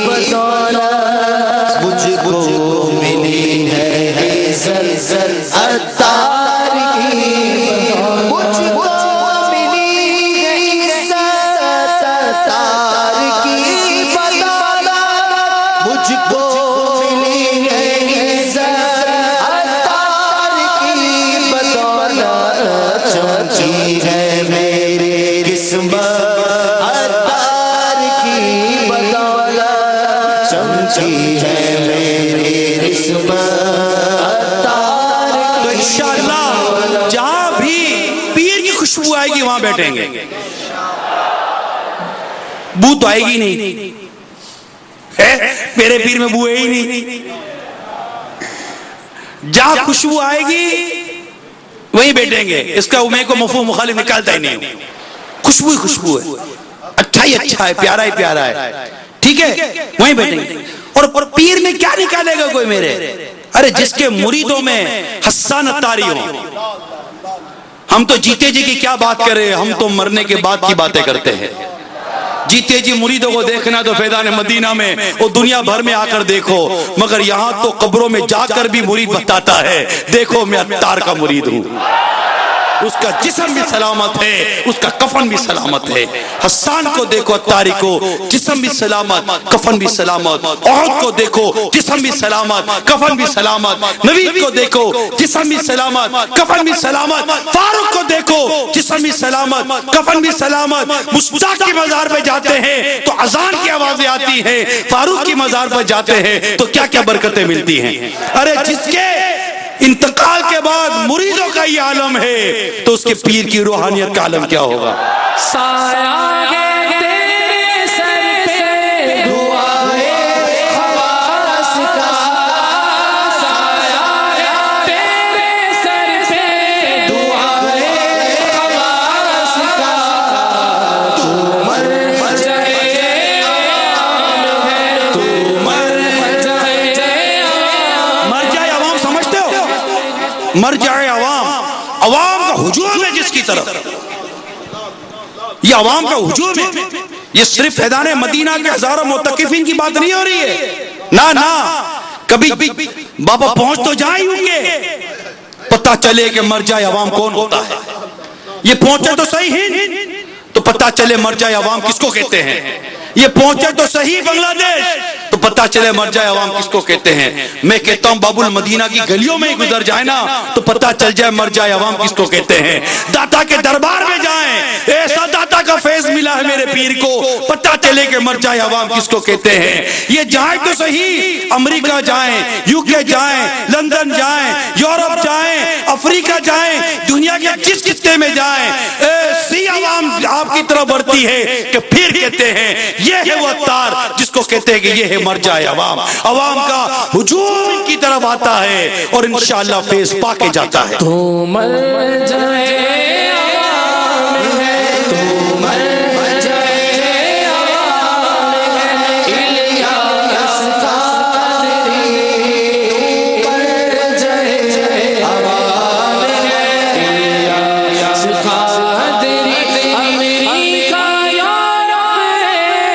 بدولت مجھ کو ملی ہے عزت, عطار کی مجھ کو ملی ہے عزت, عطار کی بدولت مجھ کو ملی ہے عزت, عطار کی بدولت چمکی ہے میری قسمت, چمکی ہے میری قسمت. تو انشاءاللہ جہاں بھی پیر کی خوشبو آئے گی وہاں بیٹھیں گے. بو تو آئے گی نہیں, میرے پیر میں بو ہے ہی نہیں. جہاں خوشبو آئے گی وہیں بیٹھیں گے. اس کا میں کو مفہوم مخالف نکالتا ہی نہیں ہوں. خوشبو ہی خوشبو ہے, اچھا ہی اچھا ہے, پیارا ہی پیارا ہے, ٹھیک ہے, وہیں بیٹھیں گے. اور پیر میں کیا نکالے گا کوئی میرے؟ ارے جس کے مریدوں میں حسان عطاری ہوں. ہم تو جیتے جی کی کیا بات کر رہے ہیں, ہم تو مرنے کے بعد کی باتیں کرتے ہیں. جیتے جی مریدوں کو دیکھنا تو فیضان مدینہ میں اور دنیا بھر میں آ کر دیکھو, مگر یہاں تو قبروں میں جا کر بھی مرید بتاتا ہے دیکھو میں عطار کا مرید ہوں. اس کا جسم بھی سلامت ہے, اس کا کفن بھی سلامت ہے. حسان کو دیکھو عطاری کو, جسم بھی سلامت, کفن بھی سلامت. احد کو دیکھو, جسم بھی سلامت, کفن بھی سلامت. نوید کو دیکھو, جسم بھی سلامت, کفن بھی سلامت. فاروق کو دیکھو, جسم بھی سلامت, کفن بھی سلامت. مشتاق کی مزار پہ جاتے ہیں تو اذان کی آوازیں آتی ہیں, فاروق کی مزار پر جاتے ہیں تو کیا کیا برکتیں ملتی ہیں. ارے جس کے انتقال کے بعد مریدوں کا یہ عالم ہے تو اس کے پیر کی روحانیت کا عالم کیا ہوگا؟ سایہ ہے تیرے سر پہ دعائے خواص کا، سایہ ہے تیرے سر پہ دعائے خواص کا، تو مرجع عام ہے، تو مرجع عام۔ مرجع عوام سمجھتے ہو؟ مرجع عوام، عوام کا ہجوم ہے جس کی طرف، یہ عوام کا ہجوم ہے۔ یہ صرف فیضان مدینہ کے ہزاروں معتکفین کی بات نہیں ہو رہی ہے، نہ کبھی بابا پہنچ تو جائیں یوں کہ پتہ چلے کہ مرجع عوام کون ہوتا ہے۔ یہ پہنچے تو صحیح ہند تو پتہ چلے مرجع عوام کس کو کہتے ہیں، یہ پہنچے تو صحیح بنگلہ دیش تو پتہ چلے مرجع عوام کس کو کہتے ہیں۔ میں کہتا ہوں باب المدینہ کی گلیوں میں گزر جائے نا تو پتہ چل جائے مرجع عوام کس کو کہتے ہیں۔ داتا کے دربار میں جائیں، ایسا داتا کا فیض ملا ہے میرے پیر کو، پتہ چلے کہ مرجع عوام کس کو کہتے ہیں۔ یہ جائیں تو صحیح، امریکہ جائیں، یو کے جائیں، لندن جائیں، یورپ جائیں، افریقہ جائیں، دنیا کے جس خطے میں جائیں، ایسی عوام آپ کی طرف بڑھتی ہے کہ پھر کہتے ہیں یہ ہے وہ عطار جس کو کہتے ہیں کہ یہ ہے مرجع عوام۔ عوام کا ہجوم کی طرف آتا ہے اور انشاءاللہ فیض پا کے جاتا ہے۔ تو مرجع عوام ہے، تو مرجع عوام ہے، الیاس قادری مرجع عوام ہے، الیاس قادری۔ امریکہ یورپ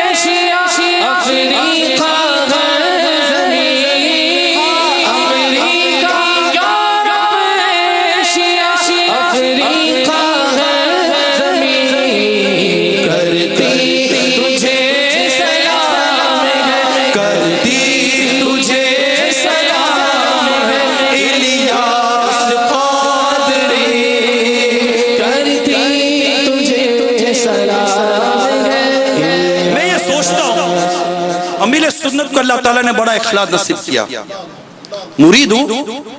ایشیا افریقہ ہر زمین، امریکہ یورپ ایشیا افریقہ ہر زمین، کرتی تجھے سلام ہے، کرتی تجھے سلام ہے، الیاس قادری، کرتی تجھے سلام ہے۔ میں یہ سوچتا ہوں امیل سنت کو اللہ تعالیٰ نے بڑا اخلاص نصیب کیا، مرید ہوں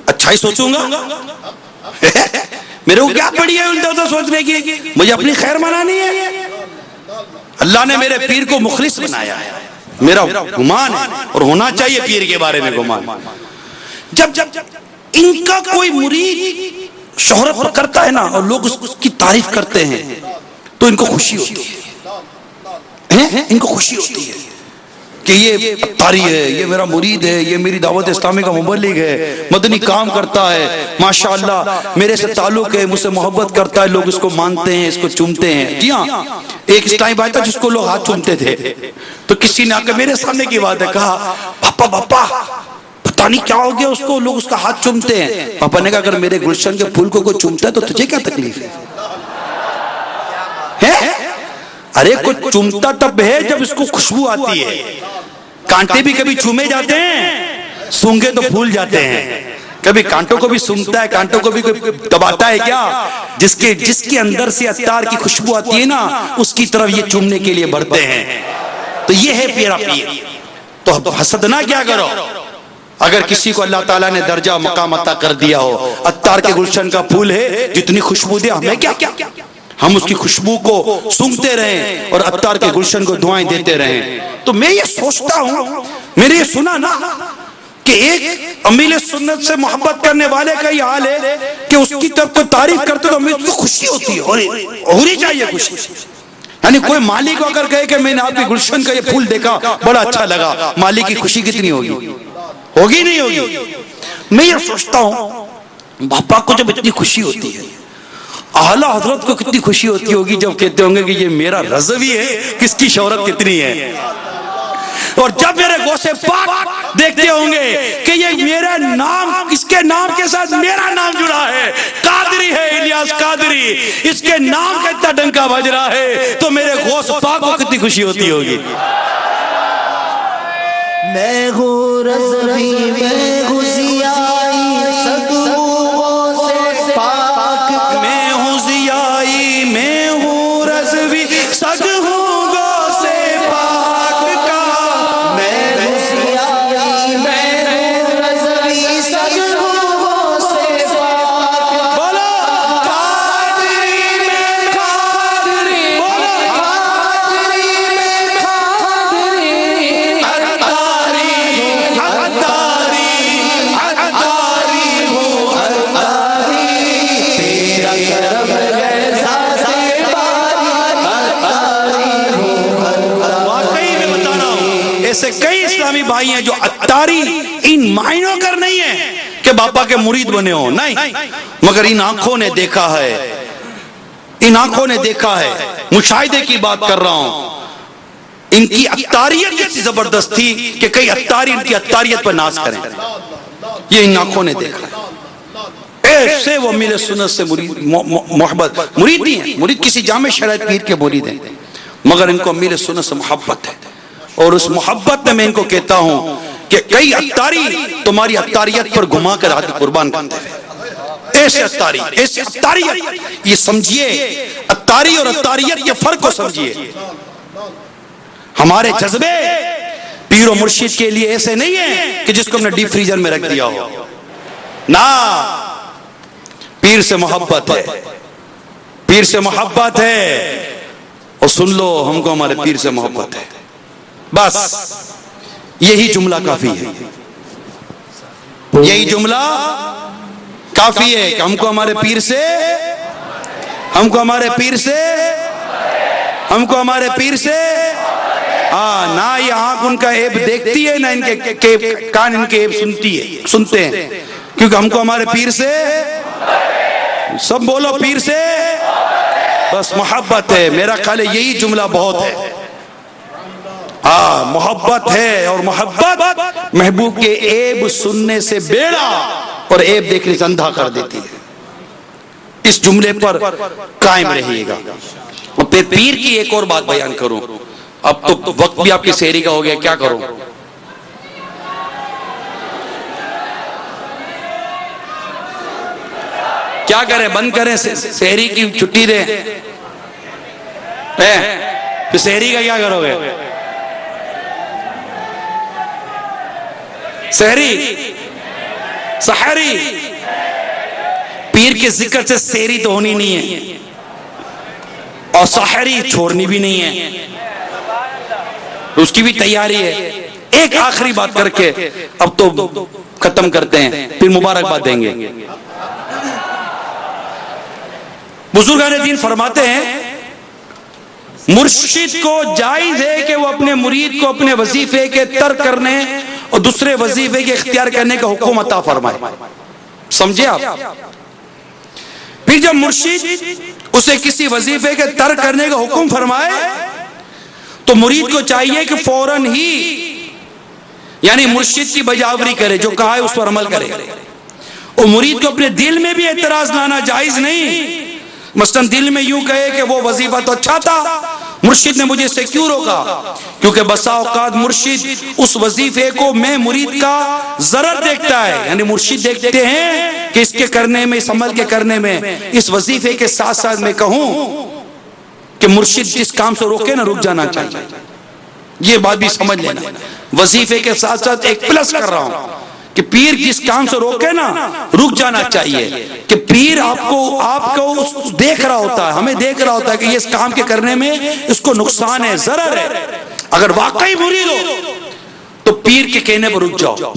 اچھا ہی سوچوں گا، میرے کو کیا پڑی ہے الٹا تو سوچنے کی، مجھے اپنی خیر منانی ہے۔ اللہ نے میرے پیر کو مخلص بنایا ہے، میرا گمان ہے اور ہونا چاہیے پیر کے بارے میں گمان۔ جب ان کا کوئی مرید شہرت کرتا ہے نا اور لوگ اس کی تعریف کرتے ہیں تو ان کو خوشی ہوتی ہے، ان کو خوشی ہوتی ہے کہ یہ عطاری ہے، یہ میرا مرید ہے، یہ میری دعوت اسلامی کا مبلغ ہے، مدنی کام کرتا ہے، ماشاءاللہ میرے سے تعلق ہے، مجھ سے محبت کرتا ہے، لوگ اس کو مانتے ہیں، اس کو چومتے ہیں۔ جی ہاں، ایک اس ٹائم آیا تھا جس کو لوگ ہاتھ چومتے تھے تو کسی نے آ کے میرے سامنے کی بات ہے کہا پاپا پتہ نہیں کیا ہو گیا اس کو، لوگ اس کا ہاتھ چومتے ہیں۔ پاپا نے کہا اگر میرے گلشن کے پھول کو کوئی چومتا ہے تو تجھے کیا تکلیف ہے؟ ارے کوئی چومتا تب ہے جب اس کو خوشبو آتی ہے، کانٹے بھی کبھی چومے جاتے ہیں، سونگے تو پھول جاتے ہیں، کبھی کانٹوں کو بھی سونگتا ہے، کانٹوں کو بھی کوئی دباتا ہے کیا؟ جس کے اندر سے عطار کی خوشبو آتی ہے نا اس کی طرف یہ چومنے کے لیے بڑھتے ہیں۔ تو یہ ہے پیرا پیر، تو حسد نہ کیا کرو۔ اگر کسی کو اللہ تعالیٰ نے درجہ مقام عطا کر دیا ہو، عطار کے گلشن کا پھول ہے، جتنی خوشبو دے ہمیں کیا، ہم اس کی خوشبو کو سونگتے رہیں اور عطار کے گلشن کو دعائیں دیتے رہیں۔ تو میں یہ سوچتا ہوں، میں نے یہ سنا نا کہ ایک امیل سنت سے محبت کرنے والے کا یہ حال ہے کہ اس کی طرف کوئی تعریف کرتے تو ہمیں اس کو خوشی ہوتی ہے، اور ہونی چاہیے خوشی۔ یعنی کوئی مالی کو اگر کہے کہ میں نے آپ کے گلشن کا یہ پھول دیکھا بڑا اچھا لگا، مالی کی خوشی کتنی ہوگی؟ ہوگی نہیں ہوگی؟ میں یہ سوچتا ہوں باپا کو جب اتنی خوشی ہوتی ہے، اعلیٰ حضرت کو کتنی خوشی ہوتی ہوگی جب کہتے ہوں گے کہ یہ میرا رضوی ہے، کس کی شہرت کتنی ہے۔ اور جب میرے غوث پاک دیکھتے ہوں گے کہ یہ میرا نام، اس کے نام کے ساتھ میرا نام جڑا ہے، قادری ہے الیاس قادری، اس کے نام کا اتنا ڈنکا بج رہا ہے، تو میرے غوث پاک کو کتنی خوشی ہوتی ہوگی۔ میں ہوں رضوی، میں ہوں ضیائی، صدوقوں سے پاک، میں ہوں ضیائی، میں ہوں رضوی، سگ ہوں گو سے پاک کا، میں ہوں ضیائی، میں ہوں رضوی، صدوقوں سے ایسے کئی اسلامی بھائی ہیں جو اتاری ان معنوں کر نہیں ہے کہ باپا کے مرید بنے ہو، نہیں، مگر ان آنکھوں نے دیکھا ہے، ان آنکھوں نے دیکھا ہے، مشاہدے کی بات کر رہا ہوں، ان کی اتاریت ایسی زبردست تھی کہ کئی اتاری ان کی اتاریت پر ناز کریں، یہ ان آنکھوں نے دیکھا ہے۔ ایسے وہ امیر سنت سے محبت، مرید نہیں ہیں، مرید کسی جامع شرائط پیر کے مرید ہیں، مگر ان کو امیر سنت سے محبت ہے، اور اس محبت میں ان کو کہتا ہوں کہ کئی اتاری تمہاری اتاریت پر گھما کر ہاتھ قربان کرتے ہیں، ایسے اتاری، ایسے اتاریت، یہ سمجھیے اتاری اور اتاریت کے فرق کو سمجھیے۔ ہمارے جذبے پیر و مرشد کے لیے ایسے نہیں ہیں کہ جس کو ہم نے ڈیپ فریزر میں رکھ دیا ہو، نا، پیر سے محبت ہے، پیر سے محبت ہے، اور سن لو ہم کو ہمارے پیر سے محبت ہے، بس یہی جملہ کافی ہے، یہی جملہ کافی ہے کہ ہم کو ہمارے پیر سے، ہم کو ہمارے پیر سے، ہم کو ہمارے پیر سے، نہ یہ آنکھ ان کا عیب دیکھتی ہے، نہ ان کے کان ان کے عیب سنتے ہیں، کیونکہ ہم کو ہمارے پیر سے، سب بولو پیر سے بس محبت ہے۔ میرا خیال ہے یہی جملہ بہت ہے، محبت ہے، اور محبت محبوب کے عیب سننے سے بیڑا اور عیب دیکھنے سے اندھا کر دیتی ہے، اس جملے پر قائم رہیے گا۔ اور پھر پیر کی ایک اور بات بیان کروں، اب تو وقت بھی آپ کی سحری کا ہو گیا، کیا کروں، کیا کریں، بند کریں، سحری کی چھٹی دیں، پھر سحری کا کیا کرو گے، سحری، سحری، پیر کے ذکر سے سحری تو ہونی نہیں ہے، اور سحری چھوڑنی بھی نہیں ہے، اس کی بھی تیاری ہے۔ ایک آخری بات کر کے اب تو ختم کرتے ہیں، پھر مبارکباد دیں گے۔ بزرگان دین فرماتے ہیں مرشد کو جائز ہے کہ وہ اپنے مرید کو اپنے وظیفے کے ترک کرنے اور دوسرے وظیفے کے اختیار کرنے کا حکم عطا فرمائے، سمجھے آپ؟ پھر جب مرشد اسے کسی وظیفے کے ترک کرنے کا حکم فرمائے تو مرید کو چاہیے کہ فوراً ہی، یعنی مرشد کی بجاوری کرے، جو کہا ہے اس پر عمل کرے، اور مرید کو اپنے دل میں بھی اعتراض لانا جائز نہیں۔ مثلا دل میں یوں کہے کہ وہ وظیفہ تو اچھا تھا، مرشد نے مجھے اس سے کیوں روکا، کیونکہ بسا اوقات مرشد اس وظیفے کو میں مرید کا ضرر دیکھتا ہے، یعنی مرشد دیکھتے ہیں کہ اس کے کرنے میں، اس عمل کے کرنے میں، اس وظیفے کے ساتھ ساتھ میں کہوں کہ مرشد جس کام سے روکے نہ رک جانا چاہیے، یہ بات بھی سمجھ لینا۔ وظیفے کے ساتھ ساتھ ایک پلس کر رہا ہوں کہ پیر جس کام سے روکے نا رک جانا چاہیے، کہ پیر آپ کو دیکھ رہا ہوتا ہے، ہمیں دیکھ رہا ہوتا ہے کہ یہ اس کام کے کرنے میں اس کو نقصان ہے، ضرر ہے۔ اگر واقعی مرید ہو تو پیر کے کہنے پر رک جاؤ،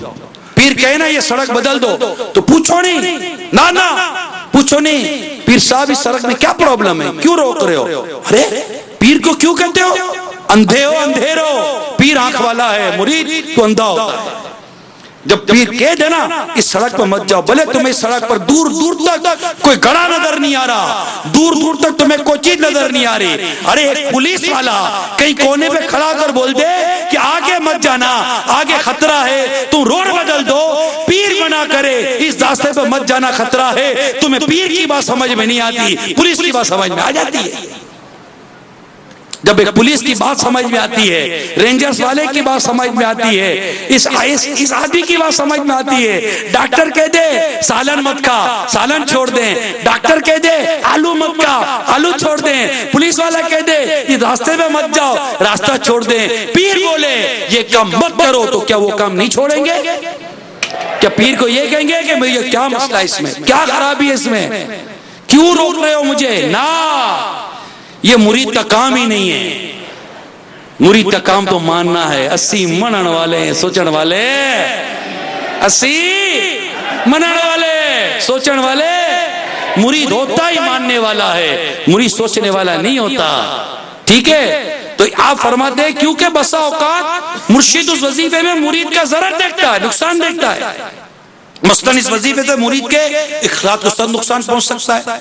پیر کہنا یہ سڑک بدل دو تو پوچھو نہیں، نہ پوچھو نہیں، پیر صاحب اس سڑک میں کیا پرابلم ہے، کیوں روک رہے ہو؟ ارے پیر کو کیوں کہتے ہو اندھے ہو، اندھیرو، پیر آنکھ والا ہے، مرید تو اندھا ہوتا ہے۔ جب پیر کہہ دینا اس سڑک پر مت جاؤ، بھلے تمہیں اس سڑک پر دور دور تک کوئی گڑا نظر نہیں آ رہا، دور دور تک تمہیں کوئی چیز نظر نہیں آ رہی، ارے ایک پولیس والا کہیں کونے پہ کھڑا کر بول دے کہ آگے مت جانا، آگے خطرہ ہے، تم روڈ بدل دو، پیر منع کرے اس راستے پہ مت جانا خطرہ ہے، تمہیں پیر کی بات سمجھ میں نہیں آتی، پولیس کی بات سمجھ میں آ جاتی ہے۔ جب ایک پولیس کی بات سمجھ میں آتی ہے، رینجرز والے کی بات سمجھ میں آتی ہے، اس آدمی کی بات سمجھ میں آتی ہے، ڈاکٹر کہہ دے سالن مت کھا، سالن چھوڑ دیں، ڈاکٹر کہہ دے آلو مت کھا، آلو چھوڑ دیں، پولیس والا کہہ دے اس راستے میں مت جاؤ، راستہ چھوڑ دیں، پیر بولے یہ کام مت کرو، تو کیا وہ کام نہیں چھوڑیں گے؟ کیا پیر کو یہ کہیں گے کہ یہ کیا مسئلہ اس میں، کیا خرابی ہے اس میں، کیوں روک رہے ہو مجھے؟ نہ، یہ مرید کا کام ہی نہیں ہے، مرید کا کام تو ماننا ہے۔ 80 منن والے سوچن والے، 80 منن والے سوچن والے، مرید ہوتا ہی ماننے والا ہے، مرید سوچنے والا نہیں ہوتا، ٹھیک ہے؟ تو آپ فرماتے ہیں کیونکہ بسا اوقات مرشد اس وظیفے میں مرید کا ضرر دیکھتا ہے، نقصان دیکھتا ہے، مثلاً اس وظیفے سے مرید کے اخلاق کو سب نقصان پہنچ سکتا ہے۔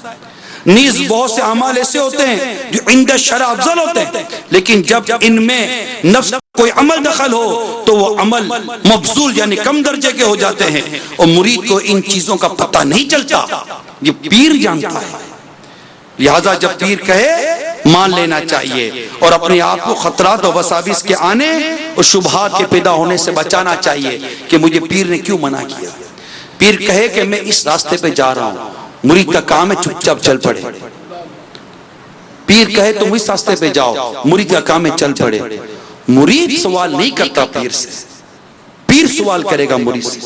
نیز بہت سے اعمال ایسے ہوتے ہیں جو عند شرع افضل ہوتے ہیں، لیکن جب ان میں نفس کوئی عمل دخل ہو تو وہ عمل مبذول یعنی کم درجے کے ہو جاتے ہیں، اور مرید کو ان چیزوں کا پتہ نہیں چلتا، یہ پیر جانتا ہے۔ لہذا جب پیر کہے مان لینا چاہیے اور اپنے آپ کو خطرات و وساوس کے آنے اور شبہات کے پیدا ہونے سے بچانا چاہیے کہ مجھے پیر نے کیوں منع کیا۔ پیر کہے کہ میں اس راستے پہ جا رہا ہوں، مرید کا کام ہے چپ چاپ چل پڑے۔ پیر کہے تم اس راستے پہ جاؤ، مرید کا کام ہے چل پڑے۔ مرید سوال نہیں کرتا پیر سے، پیر سوال کرے گا مرید سے۔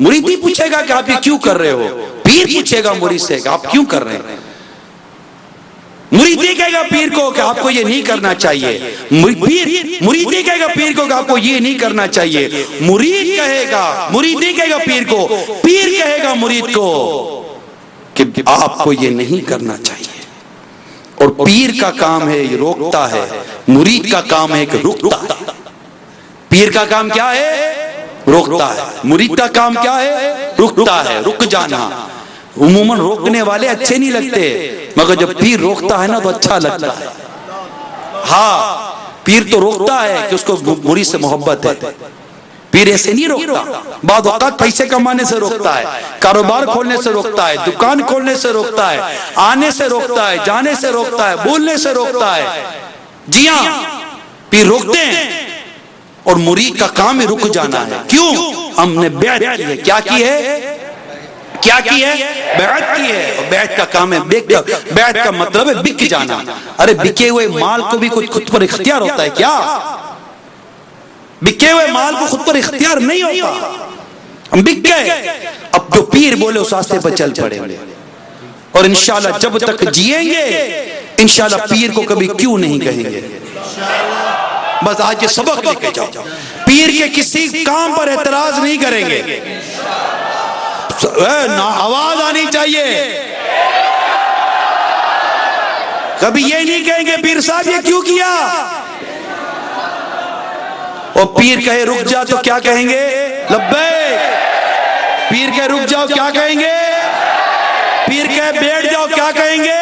مرید نہیں پوچھے گا کہ آپ یہ کیوں کر رہے ہو، پیر پوچھے گا مرید سے کہ آپ کیوں کر رہے ہیں۔ مرید نہیں کہے گا پیر کو کہ آپ کو یہ نہیں کرنا چاہیے، مرید نہیں کہے گا پیر کو کہ آپ کو یہ نہیں کرنا چاہیے، مرید کہے گا، مرید نہیں کہے گا پیر کو، پیر کہے گا مرید کو کہ آپ کو یہ نہیں کرنا چاہیے۔ اور پیر کا کام ہے یہ روکتا ہے، مرید کا کام ہے کہ رکتا ہے۔ پیر کا کام کیا ہے؟ روکتا ہے۔ مرید کا کام کیا ہے؟ رکتا ہے، رک جانا۔ عموماً روکنے والے اچھے نہیں لگتے، مگر جب پیر روکتا ہے نا تو اچھا لگتا ہے۔ ہاں، پیر تو روکتا ہے کہ اس کو مرید سے محبت ہے۔ پیر ایسے نہیں روکتا، بعض اوقات پیسے کمانے سے روکتا ہے، کاروبار کھولنے سے روکتا ہے، دکان کھولنے سے روکتا ہے، آنے سے روکتا ہے، جانے سے روکتا ہے، بولنے سے روکتا ہے۔ جی ہاں، پیر روکتے ہیں، اور مرید کا کام ہی رک جانا ہے۔ کیوں؟ ہم نے بیعت کی ہے۔ کیا کی ہے؟ کیا کی ہے؟ بیعت کی ہے۔ اور بیعت کا کام ہے بیعت کا مطلب ہے بک جانا۔ ارے بکے ہوئے مال کو بھی کچھ خود پر اختیار ہوتا ہے کیا؟ بکے ہوئے مال کو خود پر اختیار نہیں ہوتا۔ ہم بک گئے، اب جو پیر بولے اس راستے پر چل پڑے، اور انشاءاللہ جب تک جیئیں گے انشاءاللہ پیر کو کبھی کیوں نہیں کہیں گے۔ بس آج یہ سبق لے کے جاؤ، پیر کے کسی کام پر اعتراض نہیں کریں گے۔ آواز آنی چاہیے، کبھی یہ نہیں کہیں گے پیر صاحب یہ کیوں کیا، اور پیر کہے رک جا تو کیا کہیں گے؟ لبیک۔ پیر کہے رک جاؤ کیا کہیں گے؟ پیر کہے بیٹھ جاؤ کیا کہیں گے؟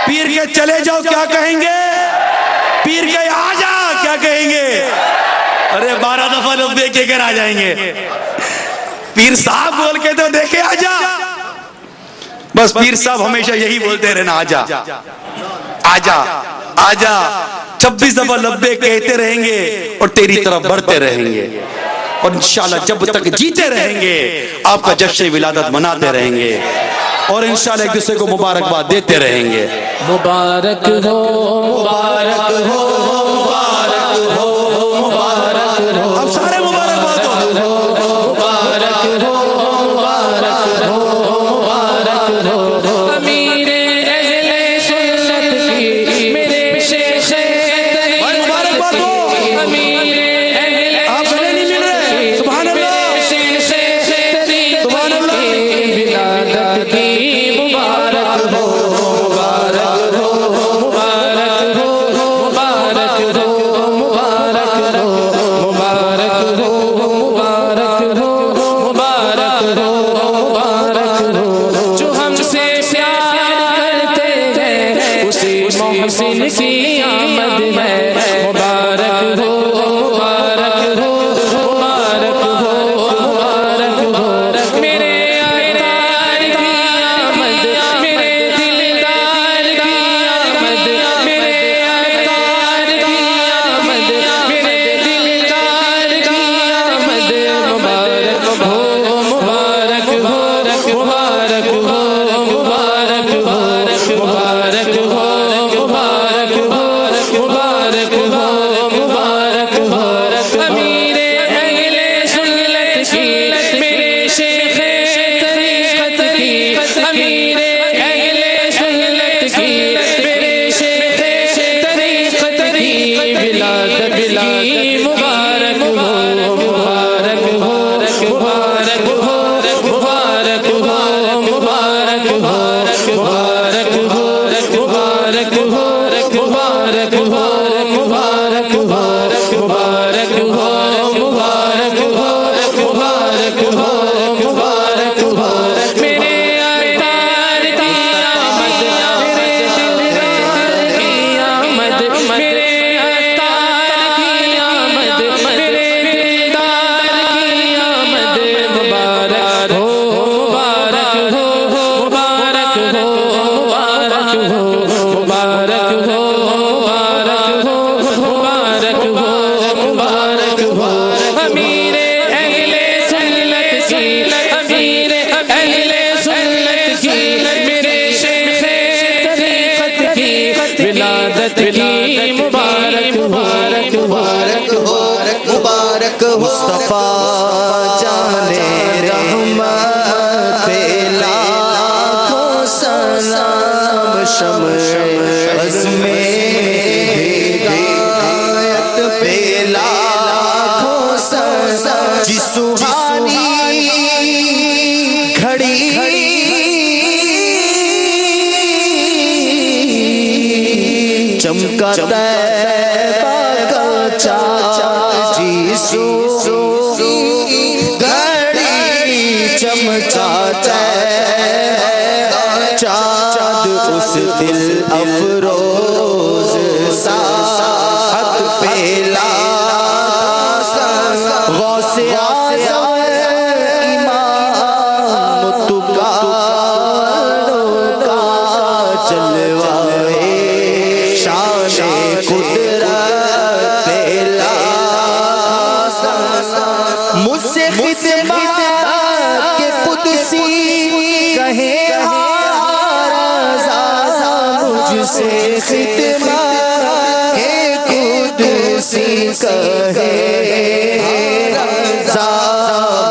پیر کہے چلے جاؤ کیا کہیں گے؟ پیر کہے آ جا کیا کہیں گے؟ ارے 12 دفعہ لبیک کہہ کر آ جائیں گے۔ پیر صاحب بول کے تو دیکھے آ جا۔ بس پیر صاحب ہمیشہ یہی بولتے رہنا، آ جا آ جا آ جا۔ 26 دفعہ لبیک کہتے رہیں گے اور تیری طرف بڑھتے رہیں گے، اور انشاءاللہ جب تک جیتے رہیں گے آپ کا جشن ولادت مناتے رہیں گے، اور انشاءاللہ ایک دوسرے کو مبارکباد دیتے رہیں گے۔ مبارک ہو مبارک ہو مبارک ہو مبارک ہو، اب سارے مبارکباد ہو۔ مبارک ہو مبارک ہو مبارک ہو، امیر اہل سنت کی میرے شیخ مبارکباد ہو۔ امیر اہل آپ سنے نہیں مل رہے؟ سبحان اللہ، سبحان اللہ۔ ولادت کی مبارک ہو مبارک ہو مبارک ہو مبارک ہو مبارک ہو مبارک ہو مبارک ہو مبارک ہو مبارک ہو، جو ہم سے پیار کرتے ہیں اسی محسن کی آمد ہے، مبارک ہو مبارک ہو مبارک ہو مبارک ہو، میرے آقا کی آمد، میرے دلدار کی آمد، میرے آقا کی آمد، میرے دلدار کی آمد، مبارک ہو مبارک ہو مبارک ہو مبارک ہو مبارک ہو مبارک ہو مبارک ہو مبارک ہو، امیر اہل سنت کی میرے شیخ طریقت کی، امیر اہل سنت کی میرے شیخ طریقت کی ولادت کی مبارک ہو مبارک ہو مبارک ہو مبارک ہو مبارک ہو مبارک ہو مبارک ہو مبارک ہو ولادت کی مبارک مبارک مبارک ہو مبارک ہو مصطفیٰ جانے رحمت پہ لاکھوں سلام شمع عزم ہدایت پہ لاکھوں سلام جس سہانی گھڑی چمکا طیبہ کا چاند جیسو گھڑی چمکا طیبہ کا چاند اس دل افروز ساعت پہ غوث اعظم امام تکانوں کا جلوہ شان قدرت پہلا مجھ سے خدمت کے قدسی کہے رضا مجھ سے خدمت کے قدسی کہے رضا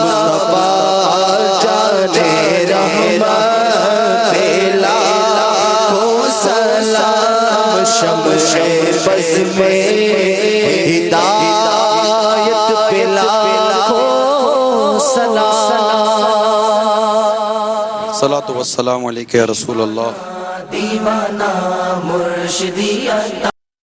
مصطفیٰ جانے رحمت پہلا سلام شمع بز میں ہدایت پہ لاکھوں سلام صلاۃ و السلام علیک یا رسول اللہ دیوانہ مرشدی